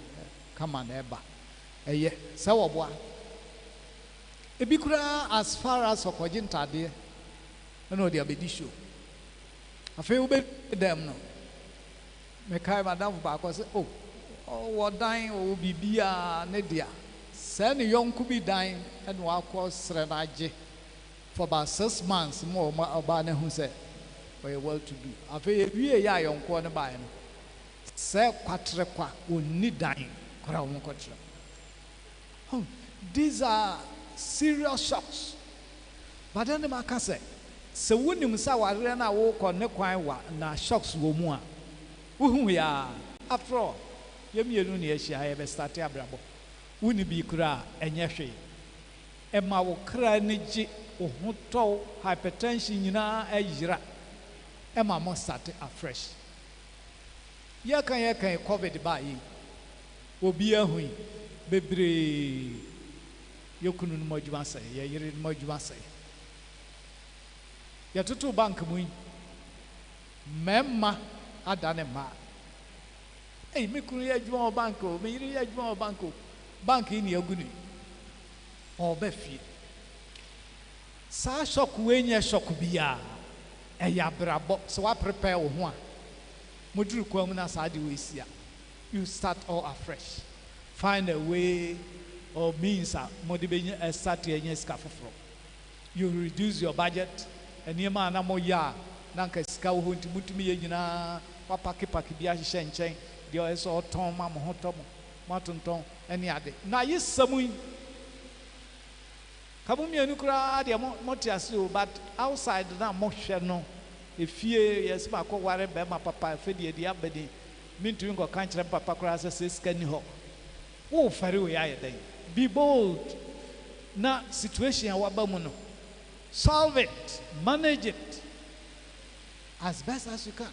kama na eba eye se wo boa ebi kura as far as okoje ntade na odi abedi show afi wo be dem no me kai madam ba ko se oh wo dan wo bibia ne dia se ne yonku bi dan en wa ko sre na age for about 6 months more about who said we well to do afi we ya yonko ne ba no se kwatre kwa oni dan kora won kwatre. These are serious shocks, but then the man say so wonim sa ware na wo ko ne kwan wa na shocks wo mu a wo ya after all yemienu ne ehia ya be start abrabo woni bi kura enye hwe e ma wo kra ne ji ohoto hypertension nyina ayira e ma mo start afresh ya kan covid ba yi obi ahui bebre yokunu no modjuma sai ya yire no modjuma sai ya tutu bank mu memma adane ma me kunu ya djuma bank o me yire ya djuma bank o bank ni aguni o be fie sa shock we nya shock bia e ya brabo so wa prepare wo ho a moduru kwam na sa de we sia you start all afresh, find a way or means a start yen scaffold. You reduce your budget and your man mo ya nanka ska wo nti mutumi yina wa paki bia hye nchen de o so ton ma mo hotom matonton eni ade na yesamu kabumi enu kura de mo tiase but outside na mo hwe no efie yes ma ko ware be ma papa fe de abedi mintu ngo kan kire papa kura se skani ho wo fare wo ya den be bold na situation wa ba mu no solve it, manage it as best as you can.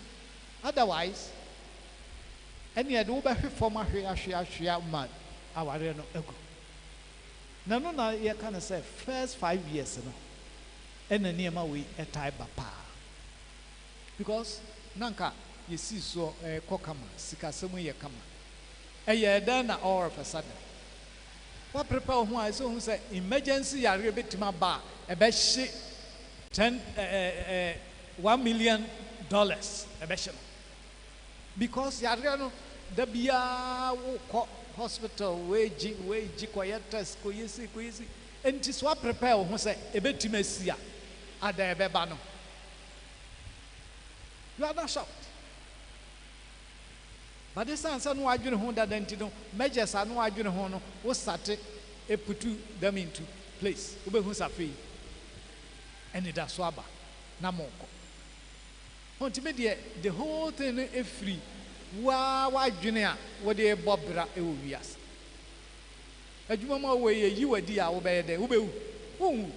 Otherwise, any ado be form ahwe man aware no egu. Na no na ye can say first 5 years no. And the name we a type papa. Because nanka you see so kokama sikasemu ye kama. Eye then all of a sudden. What prepare who I saw who say emergency ya rebetima ba a beshi $1 million a beshi. Because ya no the bia hospital wage quiet test koyesi and tis what prepare who say a betimesia at the bebano. You are not shocked. But this answer no adwene ho da dantino measures are no adwene ho no wo sate e putu them into place. Ube hu safi. And it does swaba na moko. Ultimately the whole thing is free. Wa adwene a wo de bobra e wo wias. Adwuma ma wo ye yi wadi a wo be de wo be wu.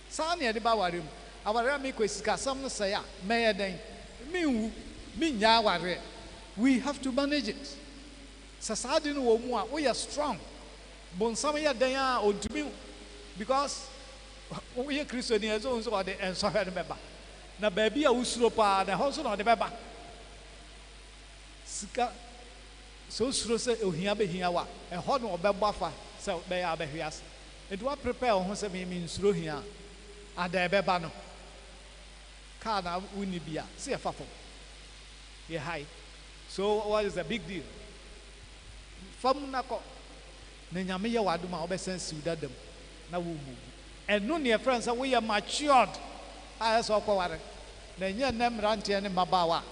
Sa na de ba warem. Aware me kwesika sam no say a me den. Me wu me nya aware. We have to manage it. Society no wo mu a we are strong. Bon some ya den a ontumi because we are Christian as on so the and so hard member. Na baby a usuro pa na hoso na de beba. Sika so usuro se ohia be hia wa e ho no obebo afa se be ya be hwias. E do prepare ho se me nsuro hia ada beba no. Ka na uni bia se e fafo. Ye high. So what is the big deal? Fam na ko na nyame ye waduma obesensi udadam na wo mu. And no near friends we are matured. I saw ko na nya nam rante ne mabawa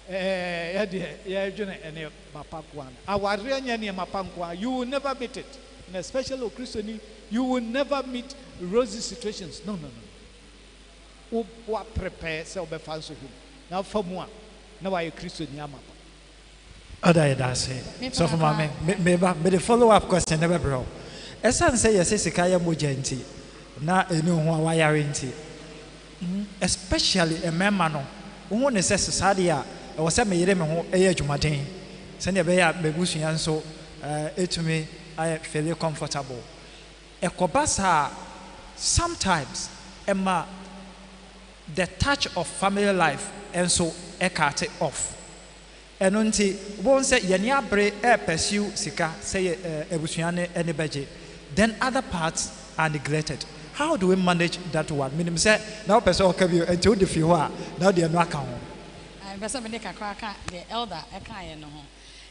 ya june ene mapakwan aware nya ne mapankwa. You will never meet it. In a special Christian you will never meet rosy situations. No. What prepare so be fanso him. Now for moi na why Christian yama. Other say so for me the follow up question never bro. Esan say yes sikaya mojenti na enu ho wayarinti. Especially a member no who ne say society a was say me yire me ho eye adwumaden se ne be ya bebusuan so etumi I feel comfortable. Ekobasa sometimes emma the touch of family life and so cut it off. And until one say yenya bre pursue sika say ebusuane any budget, then other parts are neglected. How do we manage that one? Meaning say now person okay you until the few now they are not account. I person me kakra the elder eka no ho.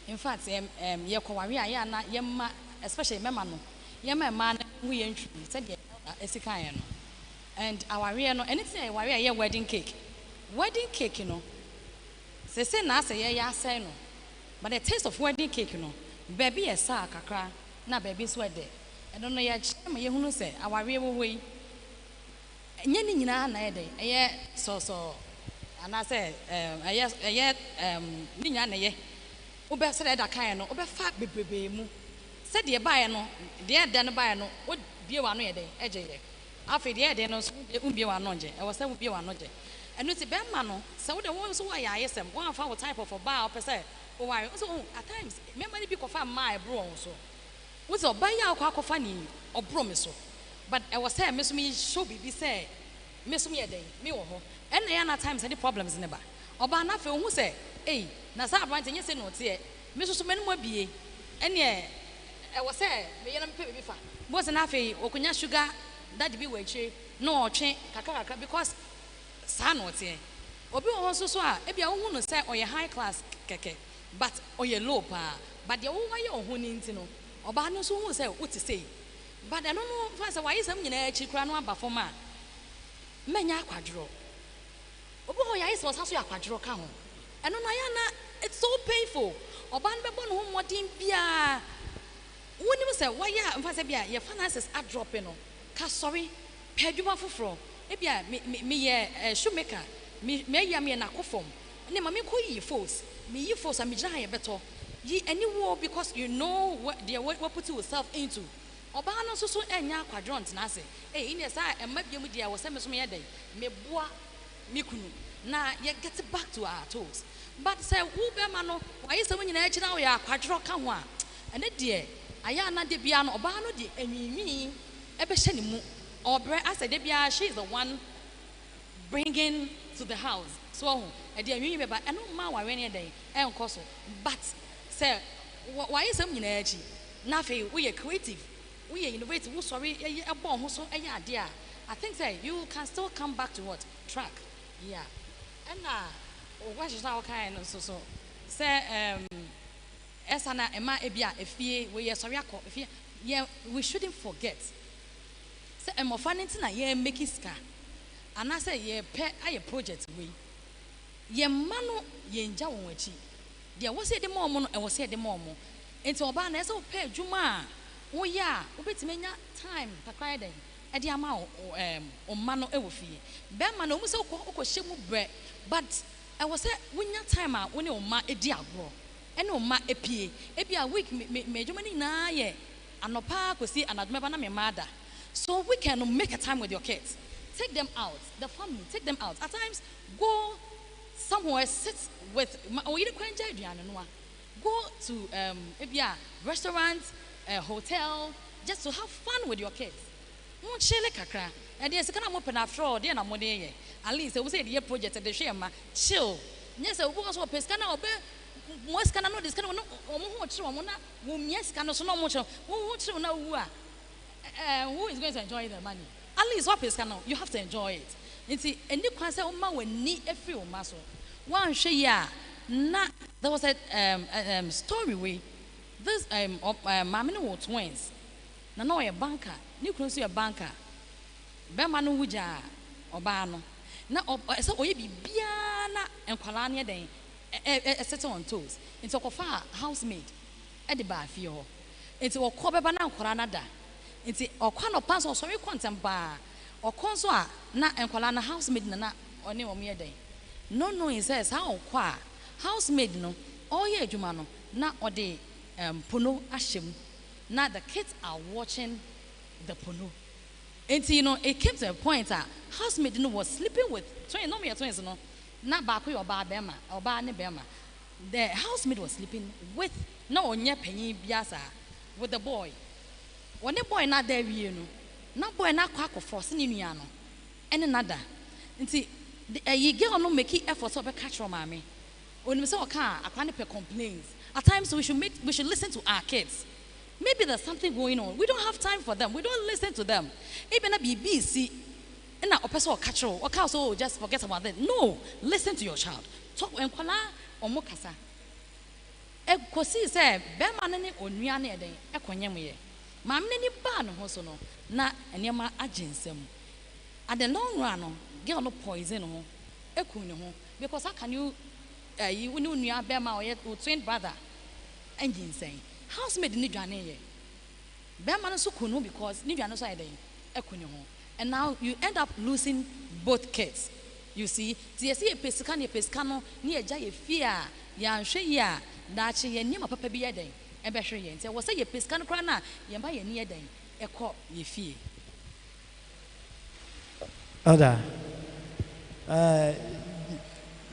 In fact ye kwaware ya na ye ma especially mema no ye ma man hu ye ntwi say the elder esika no. And our real no anything our real wedding cake. Wedding cake no. Say na say ya say no. But the taste of wedding cake no. Baby esa kakra na baby so de. I don't know ya chema ye hunu say our real way. Nye ni nyina na ye de. Eye so ana say eye ni nyina na ye. Obe say da kan no, obe fa bebebe mu. Say de bae no, de no bae no, o bie wa no ye de eje ye. Afi de no so umbie wa no je. E wo say umbie wa no je. And it's a bema no, so the ones who are ISM, one of our type of a bar per se. Oh, at times, many people find my bro so. What's a buy our quack funny or promise so. But I was saying, Miss Me should be say, Miss Me a day, me or her, and there are times any problems in the bar. Or by nothing who say, hey, Nasa writing yes and no tear, Mrs. Men will be, and yeah, I was saying, the young people before. Wasn't happy or kunya sugar that be way, no chain, kakaka, because. San what ye obi also so a e bia wo no say oye high class keke but oye low pa but ye wo waye ohun ni nti no oba no so hu say what to say but I don't know fa say why sam nyina achi kra no aba fom a menya akwadro obi ho yae so so akwadro ka ho eno no ya na it's so painful oba no bebo no ho modin bia woni mo say why ya fa say bia ye finances are dropping no ka sorry peduma foforo ebia me ye shoemaker me ya me na kofom ne ma me ko yi force me yi force am gina ye beto yi any war because you know what they what put yourself into Obano so enya quadrant na say eh in yesa emma biam dia wo se me so me dey meboa mikunu na ye get back to our toes but say wo be ma no why say nyina echi na wo ya quadro ka ho a ene de aya na de bia no oba no de anwinwi ebe hye ne mu obre as de bia she is the one bringing to the house so e de anwinwi be ba eno ma wa we ne dey enko so but say why say nyina echi na fe we are creative. We are innovative. We sorry, I think say you can still come back to what track, yeah. And what is our kind of so say esana ema ebia efie we are sorry if yeah we shouldn't forget. Say emofanity na ye make iska, and I say ye pe aye project we ye mano ye nja wonwachi. There was say the mom and was say the mom. Into oba na so pe juma. Oh yeah, obetime nya time kakra den e de ama o ma no e wo fie be ma no mu se okọ mu bre but I was say wonya time a wo ne o ma e di agro e ne o ma epie e bia week me dwuma ni na ye anopa kosi anadwuma ba na me mada so we can make a time with your kids, take them out, the family, take them out at times, go somewhere, sit with go to restaurants, hotel, just to have fun with your kids. Won't chill kakra. And there's a kind of open after all, dear Namode. At least I will say the project at the shame, chill. Yes, I was a pescana obey. Most can know this kind of no, yes, can also not much. Who know who is going to enjoy the money? At least what pescana, you have to enjoy it. You see, and you can say, oh, man, we need a few muscle. One share, not there was a story way. This Mamina were twins. No, a banker. You can see a banker. Bemanu Wuja or Bano. Now, so we be Biana and Colania day, a set on toes. It's a far housemaid at the bar fio. It's a Cobabana Coranada. It's a Quano pass or sorry quantum bar or consoa, not and Colana housemaid na or near me a day. No, he says, how qua housemaid no, all year Jumano, not or day. Pono Ashim. Now the kids are watching the Pono. And you know, it came to a point that housemaid was sleeping with twins, no mere twins, no, not Baku or Bama or Barney Bama. The housemaid was sleeping with no near Penny Biasa with the boy. When the boy not there, you know, not boy not quack or forcing in Yano, and another. And see, you get on no making efforts of a catch from mammy. When we saw a car, a canopy complains. At times we should listen to our kids. Maybe there's something going on. We don't have time for them. We don't listen to them. Even a BBC, and a person or catch or so just forget about that. No, listen to your child. Talk and kola or mokasa. E kosi say bemanani onuane eden e konyem mamne ni ba no ho so no na enema agensem. At the long run no girl no poison ho e kun ne ho because how can you you know nua bema or twin brother engine saying housemaid ni dwane ye bema no so kunu because ni dwane so eden e kun ne ho and now you end up losing both kids. You see, see a pescano near Jay fear, yan shea, that she and Yama Papa be a day, and Basharian. There was a pescano crana, yan by a near day, a cop ye fear. Other.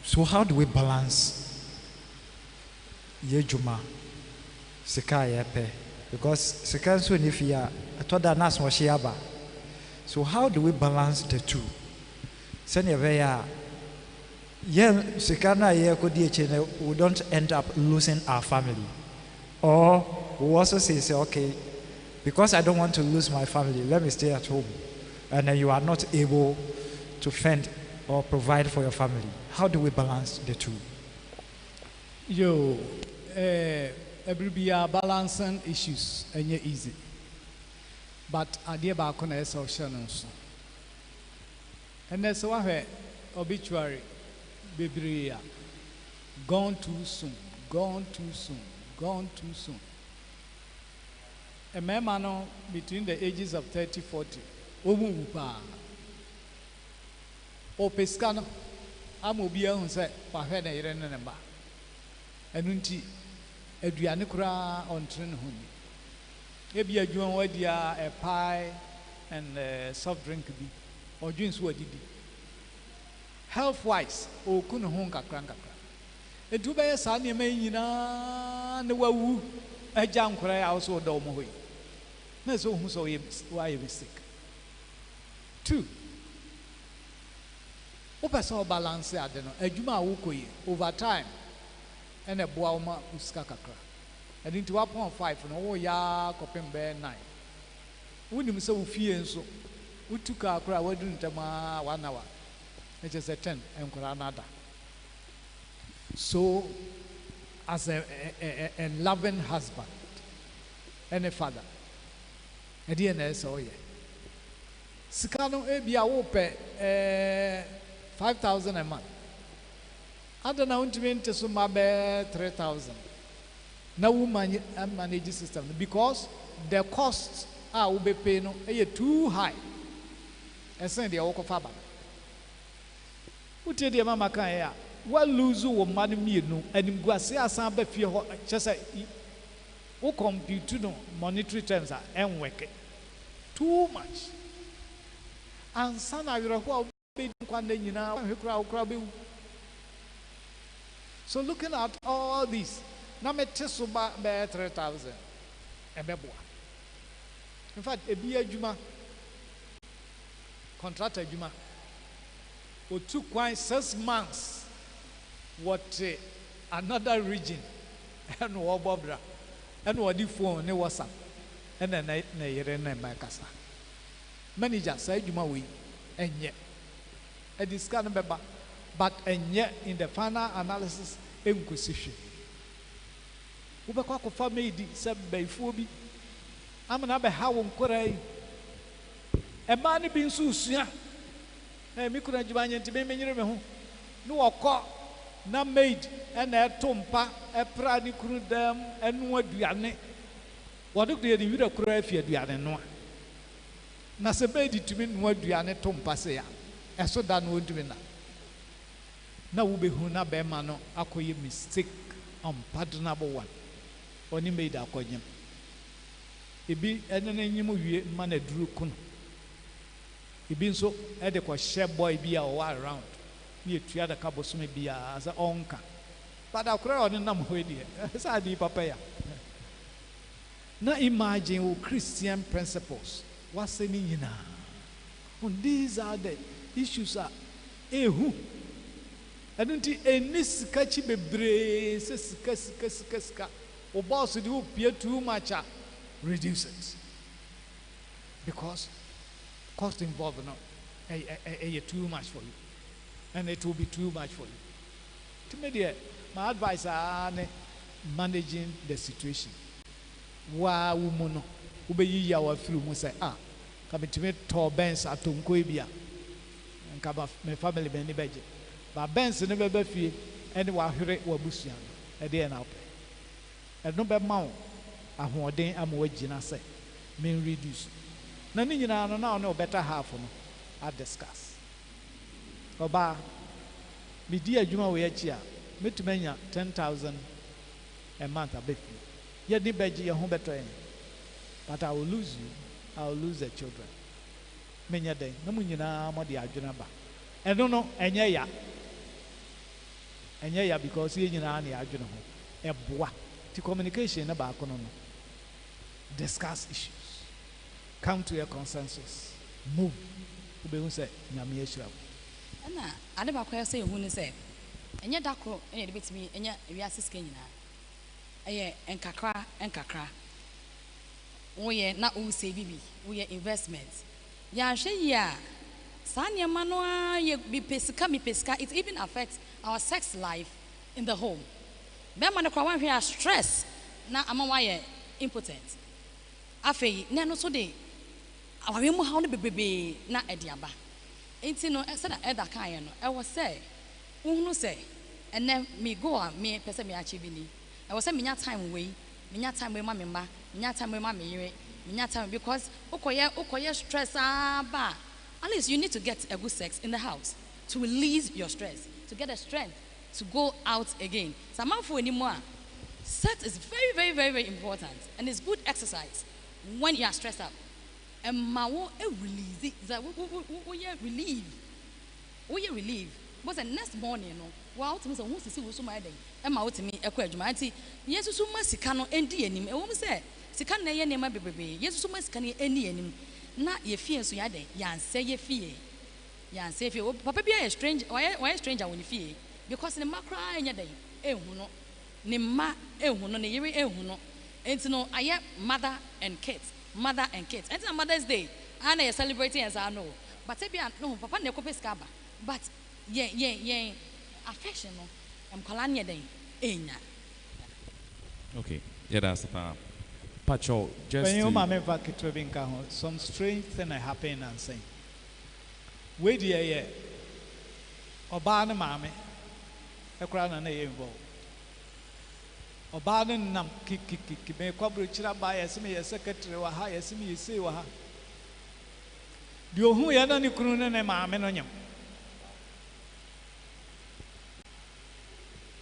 So, how do we balance Yejuma, Sekai Epe? Because Sekansu Nifia, I thought that Nas was Shiaba. So, how do we balance the two? Senevea, we don't end up losing our family. Or we also say, okay, because I don't want to lose my family, let me stay at home. And then you are not able to fend or provide for your family. How do we balance the two? Every balancing issues and easy. But I dear Bakuna is also. And that's why obituary baby gone too soon, gone too soon, gone too soon. A man between the ages of 30, 40, O Pescano, Amobia who said, Pahena Irenamba, and Unti Adrianicra on Trinhuni. Ebi adwuma wadi a pie and soft drink bi or drinks wadi di. Health wise, o kunu ho kakra kakra. Edu be sa ne mai nyina ne wawu agya nkora ya so do mo hoyi. Na so hu so why you sick. 2. Opesa balance ade no adwuma a wokoyi over time and a boa ma uska kakra. And into 1.5 no wo ya kopem be 9. Wonim se wo fie nso wotuka akra wadu ntama 1 hour. It is a 10 and another. So as a loving husband and a father, a DNS oh yeah. Sikano ebia wo pe 5,000 a month. I don't know to so mabe 3,000. Now we manage the system because the costs are will be paying no too high. And send the oko faba. Uti the mama kan ya. Well lose wo money me no and go say asan be fie ho just wo compute no monetary terms are and work too much. And sana yoro ho be kwande nyina hekura be. So looking at all this, na me teso ba be 3,000 ebeboa. In fact, ebi adwuma contract adwuma o took 6 months what another region and wobobra and what the phone ne WhatsApp and then na yere na makasa manager say adwuma we enye e discuss no beba but enye in the final analysis enkusihwe wobekwa ko family se baifuo bi amana be ha wo nkora yi e ma ne bi nso usua mi kuna jibanye nti me nyire me ho no wokọ na maid na etompa epra ni kunu dam enu aduane wodok de ni wira kura afia aduane no na se maid tumi no aduane tompa se ya eso da no odumi na wo behu na be ma no akoye mistake unpardonable one oni maid akonyem ebi enene nyim wie ma na duru kunu ebi nso de ko share boy bi a o around ni etua da kabo so me bia as onka but akura on nam ho die sa di papa ya na imagine o Christian principles what say me nyina on these are the issues are ehu adunti enisika chi bebre se sika o boss di o pie too much reduce it because cost involved no too much for you and it will be too much for you. To me dear, my advice are managing the situation. Wa woman ube yi ya wa through mo say come to me to Benz atonko ebia nka me family be ni beje ba Benz ne be fie ene wa hwere wa busua no e de na ope e no be ma wo ahoden ama wa gina say men reduce na ni nyina no na no better half no I discuss oba mi di adwuma we achi a metumanya 10,000 a month abefi ye ni beji ye ho beto en but I will lose you, I will lose the children menya den na mu nyina mo de adwena ba eno no enye ya because ye nyina na adwena ho eboa ti communication na ba ko no discuss issues, come to a consensus, move ube say nyame ehira na ade ba kwa say hu ni say enye dakro enye de betimi enye wiase sika nyina eye enkakra wo ye na o save bi wo ye investment ya hwe ya sa niema no ye bi pesika it even affects our sex life in the home be man kwa wan hwe stress na ama wa ye impotent afei na no so de awawe mu ha no bebebe na ediaba enti no said that elder kan no e was say uhunu say ene me go a me pese me achieve ni e was say me nya time we ma me ma me time we ma me yire me time because ukoye stress ba at least you need to get a good sex in the house to release your stress, to get the strength to go out again. Samafo anymore sex is very, very, very, very important and it's good exercise. when you are stressed up, and my release it, that we relieve. But the next morning, no, wow, to me, who's to see who's my day, and my to me, a question, my auntie, yes, so much Sicano and the a woman said, Sican name, my baby, yes, so much can any enemy, not your fear, so ya day, yan say your fear. Yan say if you, Papa be a stranger, why a stranger when you fear, because in the macra in your day, no, ni ma, no, ni yeri, no, and no, I am mother and kids, and it's a Mother's Day, and I celebrating as I know, but if you no, Papa ne cope scaba, but yeah, affection, no, I'm calling your day, Okay, yeah, that's the power. Pacho, just when you mama some strange thing happen and saying, wait yeah, Obana mammy, a crown and a involved. Obana nam kick, may coverage by as me a secretary or high as me, you say, wa. Do you who had any croon and a mammy on you?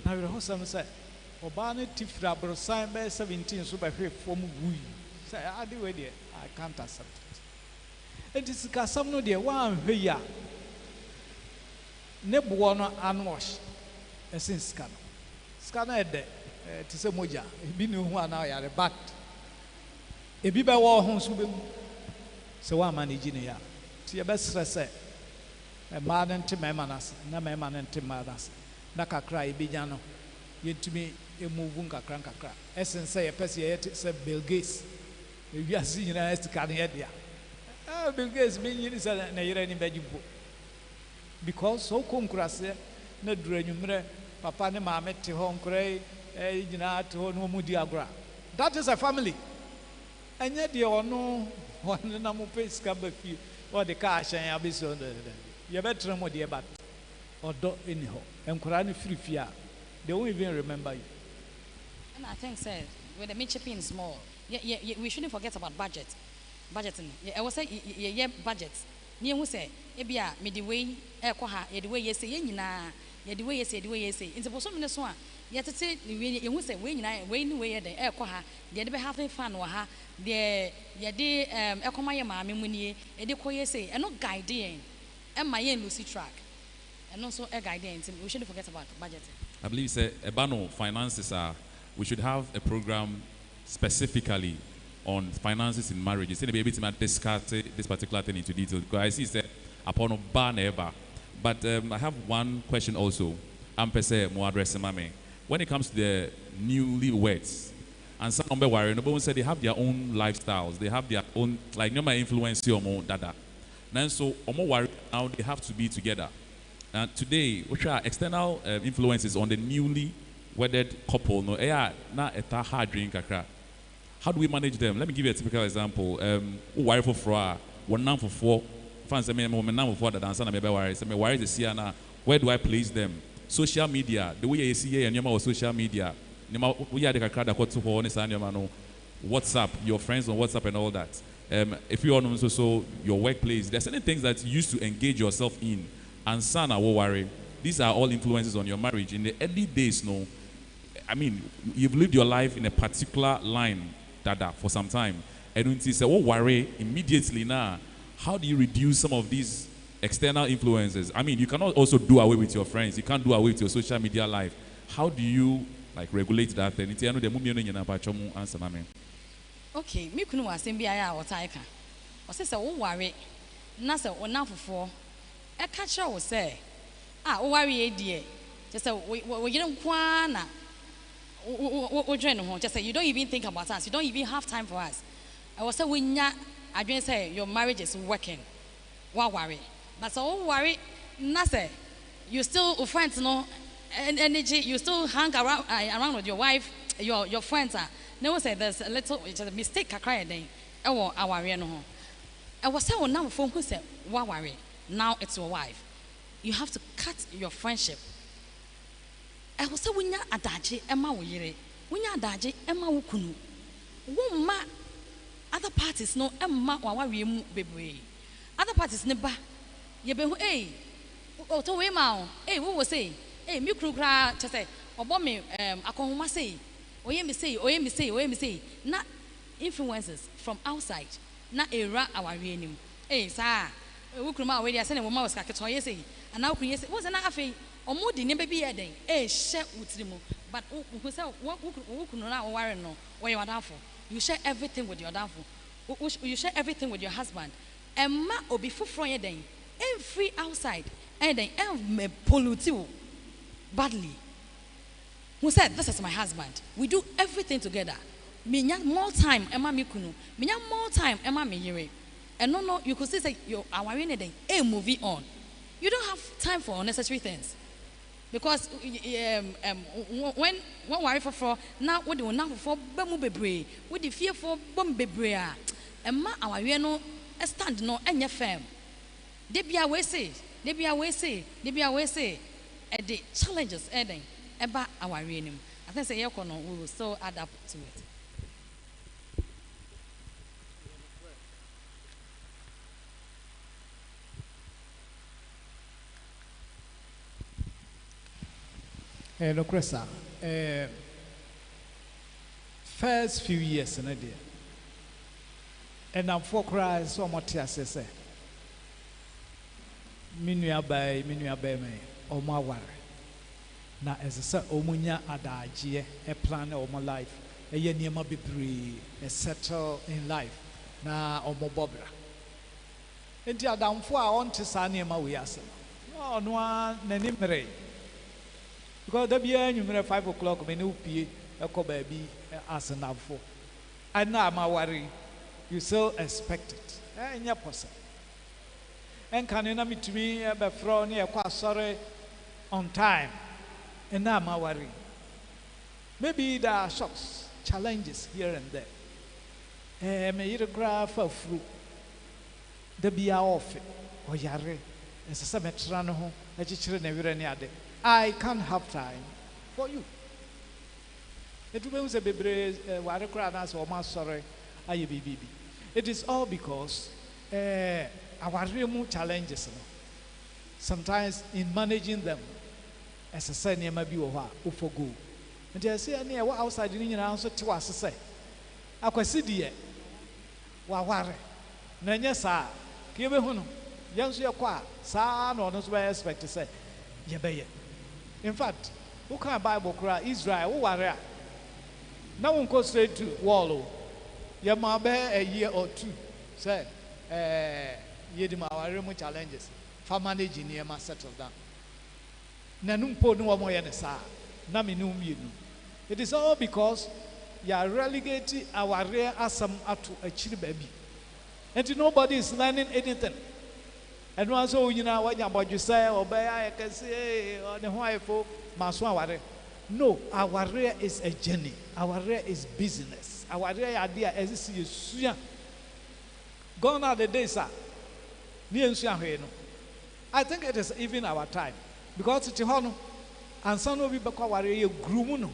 Now, your host said, Obana Tifra Brosign by 17 super free from we. Say, I do it, I can't accept it. It is because some no dear one here. Nebuano unwash, a sin scanner. Scanner to say Moja, be no one now, but a biba war homes will be so one managing here. To your best say, a man and Timanas, no man and Timanas, Naka cry, Bijano, yet to me. A movunga cranka crack. Essence say a person said Bill Gates. If you are seeing us to carry it, yeah. Bill Gates being in a vegetable. Because so concrase, no dream, Papa and Mamma to home cray, you know, to no mudiagra. That is a family. And yet you all know one number face cover fee or the cash and I'll be so. You better know dear but or do anyhow. And Kurani free fear. They won't even remember you. And I think, sir, with the midshiping small, we shouldn't forget about budgeting. I was say, budget. Near who say, Ebia, midway, Ekoha, Edway, yes, the way you say, it's a person one. Yet to say, you say, when I win away at the Ekoha, the other half a fan or her, the Yadi, Ekomaya, Mimuni, Edekoye say, and not guiding, and my Lucy track, and also a guidance. We shouldn't forget about budgeting. I believe say Ebano finances are. We should have a program specifically on finances in marriage. It's going to be able to discuss this particular thing into detail because I see say upon a ban ever. But I have one question also. I'm per se more address mame. When it comes to the newlyweds, and some number worry, no one said they have their own lifestyles. They have their own like no my influence or more dada. And so more worry now they have to be together. And today, which are external influences on the newly wedded couple, no, na eta hard drink kakra. How do we manage them? Let me give you a typical example. Worry for fra, one number for four. Fans say me number for that answer na me worry. Say me worry the see na. Where do I place them? Social media, the way you see and your social media. We are the kakra that got to hold on no. WhatsApp, your friends on WhatsApp and all that. If you all know so your workplace, there's certain things that you used to engage yourself in. And son, I will worry. These are all influences on your marriage. In the early days, no. I mean, you've lived your life in a particular line, dada, for some time. And when you say, oh, worry, immediately now, how do you reduce some of these external influences? I mean, you cannot also do away with your friends. You can't do away with your social media life. How do you, like, regulate that? Okay, me kunu asembi aya otaika. O se se wo ware na se onafofo e ka kire wo se wo ware e die je se wo yire nkwa na wo dwen ho je se you don't even think about us, you don't even have time for us. I was say wonya adwen say your marriage is working wa ware but so wo ware na se you still friends no energy, you still hang around with your wife, your friends are. No say there's a little mistake I cried then. Our no. I was saying now phone who said worry. Now it's your wife. You have to cut your friendship. I was saying when you adaji Emma Wire, when you adaji Emma Wukunu. Woma other parties no Emma or baby. Other parties never. You be hey, to way mao. Hey, who was say? Hey, me kra just say, obo me akon say. Oye me say, na influences from outside na era our reanim sir we kuma we dey say na wo ma was ka keto yesi ana wo kun yesi wo say na afei omodi ne baby eden share wutiri mu but who say wo kun na wo ware no wo ye wadafo you share everything with your dafo you share everything with your husband emma obi fufro ye den every outside and then pollute you badly. Who said this is my husband? We do everything together. Minya more time, Emma Mikunu. Minya more time, Emma Miyere. And no, you could say you're our day, movie on. You don't have time for unnecessary things. Because when worry for now, what do you now for Bamu Bebre? What the fear for Bum Bebrea? Emma our no stand no any firm. They be away say, and the challenges adding about our reading. I think say we will still adapt to it. No, Chris, first few years in a day, and I'm for cries so much as I say. Minua by me, or my worry. Now, as I said, Omunya Adaji, a plan of my life, a yenima be free, a settle in life. Now, or more bobra. And the Adam for I want to sign him away as no, no one, Nanimere. Because the beer, you 5 o'clock, when you pay a baby as an for. And now, my worry, you still expect it. And your person. And can you meet me a frowny a quite sorry on time? And now my worry. Maybe there are shocks, challenges here and there. May you graph of fruit. The be off or yare as a cemetrano, a teacher never any other. I can't have time for you. It was a baby, water cranas or my sorry, I be. It is all because our real challenges. Sometimes in managing them, as a say, near maybe for go. And I say, near what outside in your answer to us, say, I can see the Waware. Nanya sa, give a hono, young your qua, sa, no, not where I expect to say, Yabe. In fact, who can Bible cry Israel, who are no one goes straight to Wallow. Yamabe a year or two, say, Yedima, our real challenges for managing near my settle down. Nanumpo no more yanesa, Naminum you. It is all because you are relegating our rare assam to a chill baby. And nobody is learning anything. And once you know what you say, obey, I can say, on the wife for Masware. No, our rare is a journey, our rare is business, our rare idea is you. Gone are the days, sir. I think it is even our time. Because it's a and some of you become a groom.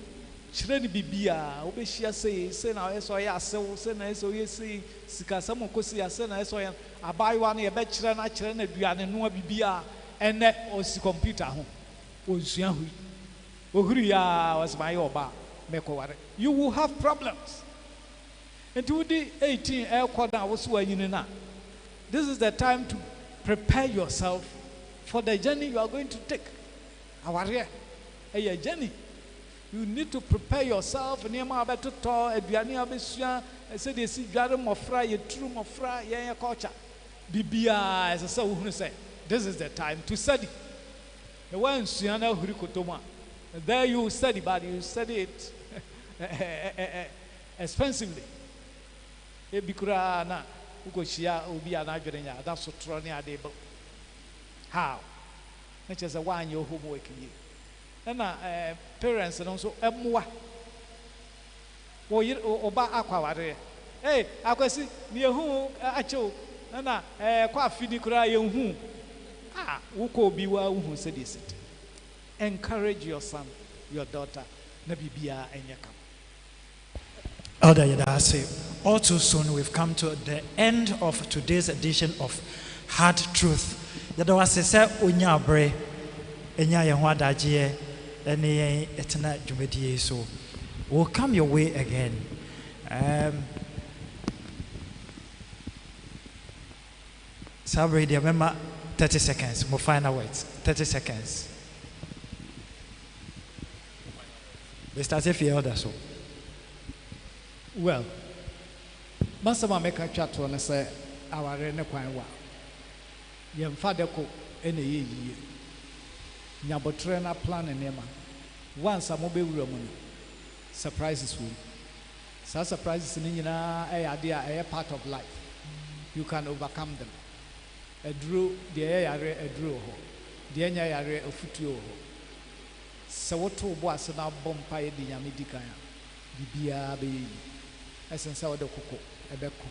Children bibia, Obeshia say now, so I say, so you see, Sikasamo Kosia, Sena, so I buy one a bachelor, and no bibia, and that was the computer home. Oziahu. Ohuria was my oba, Mekoware. You will have problems. And to the 18 air quarter was where you know. This is the time to prepare yourself for the journey you are going to take. Our a journey. You need to prepare yourself. Nema better to Edwiani Abesia, I said, they see Garum of Fry, a true of Fry, yeah, culture. Bibia, as I say, this is the time to study. The one Siana Hurikotoma. There you study, but you study it expensively. Ebikura Ugoshia Ubi and Agrinya, that's what Tronia Dable. How? Which is a 1 year homework year. And parents and also Emwa. Oba Aquaware. Hey, I can see near whom Acho, and quite finicra whom. Ah, Uko Biwa who said this. Encourage your son, your daughter, Nabibia and Yakam. Elder Yadase, all too soon we've come to the end of today's edition of Hard Truth. Yadawase se unyabre, enya yehwadajie, ene etena jumedie so. We'll come your way again. Sabre dia mema 30 seconds. Mo final words. 30 seconds. We start if you order so. Well, Masama make a chat to say our rene kwan wa. Yem father ko ene ye. Nyabotre na plan nema. Once amobe wura mu surprises will. Some surprises ni nyina a part of life. You can overcome them. A drew the yare a drew ho. The enya yare a futuo ho. So what to boss na bompa di nyamidika ya. Bibia be essence of the cocoa, a beco.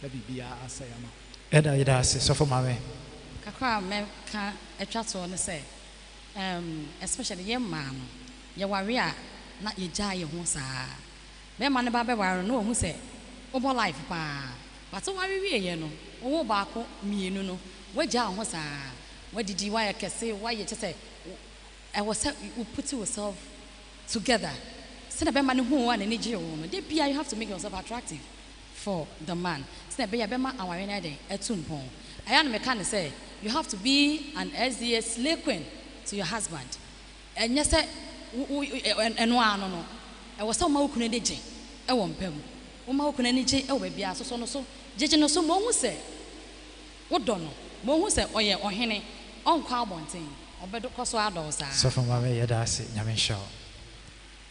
The bibia asayama. Eda ida se so for mame. Kakra me ka etwa to no say especially young man ye worry na ye gya ye ho saa. Me man ba be worry no hu say obo life pa. But worry we ye no. Owo ba ko mienu no. We gya ho saa. We didi wa ye kese wa ye che say I was put yourself together. You have to make yourself attractive for the man. I say you have to be an SDA slave queen to your husband. And yes, and no. I was so more kunediji. I won't pay. Uma kunediji, oh, baby, so. Jejino so mo say. What don't know? Mo say, oh, yeah, or henny on carbon thing. So from my way, that's it. Yamin show.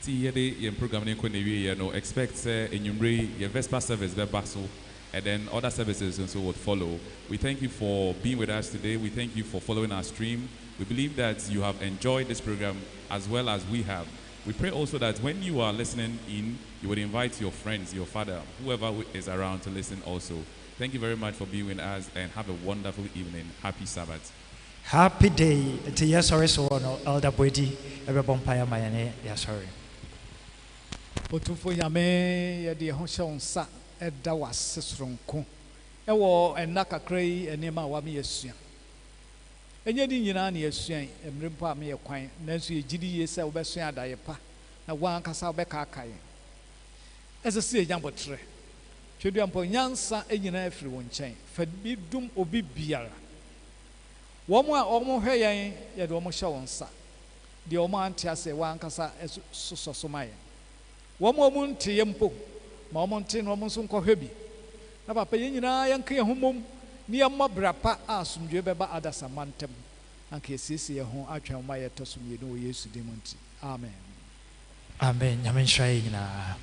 Your program no expect in your Vespa service and then other services and so would follow. We thank you for being with us today. We thank you for following our stream. We believe that you have enjoyed this program as well as we have. We pray also that when you are listening in, you would invite your friends, your father, whoever is around to listen also. Thank you very much for being with us and have a wonderful evening. Happy Sabbath. Happy day. Yes, sorry, so no elder body. Every bumpire, my name. Yes, sorry. Otufo yame ye de ho hye nsa eda wase soronko ewo enaka krai enema wa me yesua enye di nyina na yesua emrempo a me ye kwan nanso ye gidi ye se wo besua adaye pa na wa ankasa wo beka akaye esese ye jambotre twedu ampo nyansa enyina afiri wo nchen fa bi dum obi biara wo mo a omo hwe yen ye de omo hye wo nsa de omo antiase wa ankasa sososomaye Woman Tiempo, Momontin, Woman's uncle Hebi. Now, paying in I and Kiahumum, near Mabrapa, asum Jebeba Adasamantem, and Kissi, a home Archer Maya Tosum, you know, yes, Demonti. Amen. Amen. Yamin Shaina.